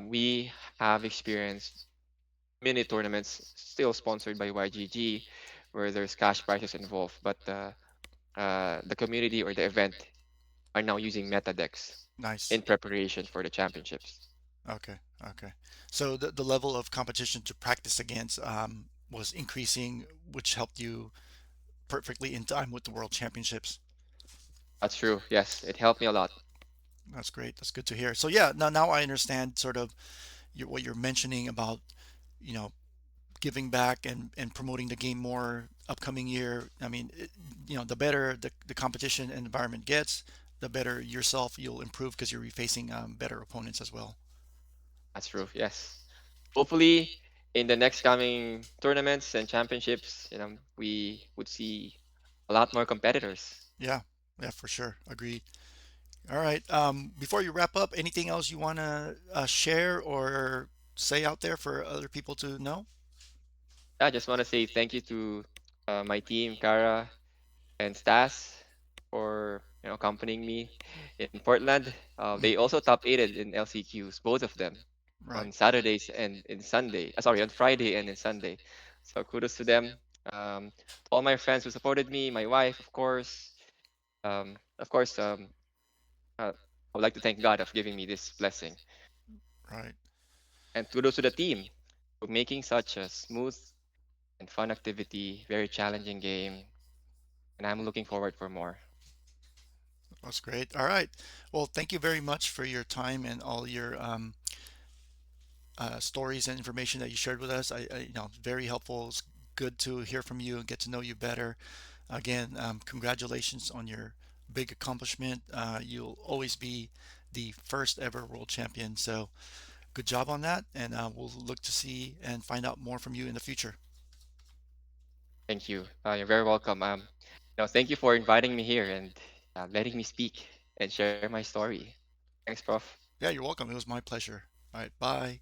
we have experienced mini tournaments still sponsored by YGG, where there's cash prizes involved, but the community or the event are now using meta decks Nice. in preparation for the championships. Okay. Okay. So the level of competition to practice against was increasing, which helped you perfectly in time with the World Championships. That's true. Yes, it helped me a lot. That's great. That's good to hear. So yeah, now I understand sort of what you're mentioning about, you know, giving back and promoting the game more upcoming year. I mean, the better the competition and environment gets, the better yourself you'll improve because you'll be facing better opponents as well. That's true. Yes. Hopefully, in the next coming tournaments and championships, we would see a lot more competitors. Yeah, yeah, for sure. Agreed. All right. Before you wrap up, anything else you want to share or say out there for other people to know? I just want to say thank you to my team, Kara and Stas, for accompanying me in Portland. They Mhm. also top aided in LCQs, both of them, Right. on Saturdays and in Sunday. Sorry, on Friday and in Sunday. So kudos to them. To all my friends who supported me, my wife, of course. Of course, I would like to thank God of giving me this blessing. Right. And kudos to the team for making such a smooth and fun activity, very challenging game. And I'm looking forward for more. That's great. All right. Well, thank you very much for your time and all your stories and information that you shared with us. Very helpful. It's good to hear from you and get to know you better. Again, congratulations on your big accomplishment. You'll always be the first ever world champion. So good job on that, and we'll look to see and find out more from you in the future. Thank you. You're very welcome. Thank you for inviting me here and letting me speak and share my story. Thanks, Prof. Yeah, you're welcome. It was my pleasure. All right, bye.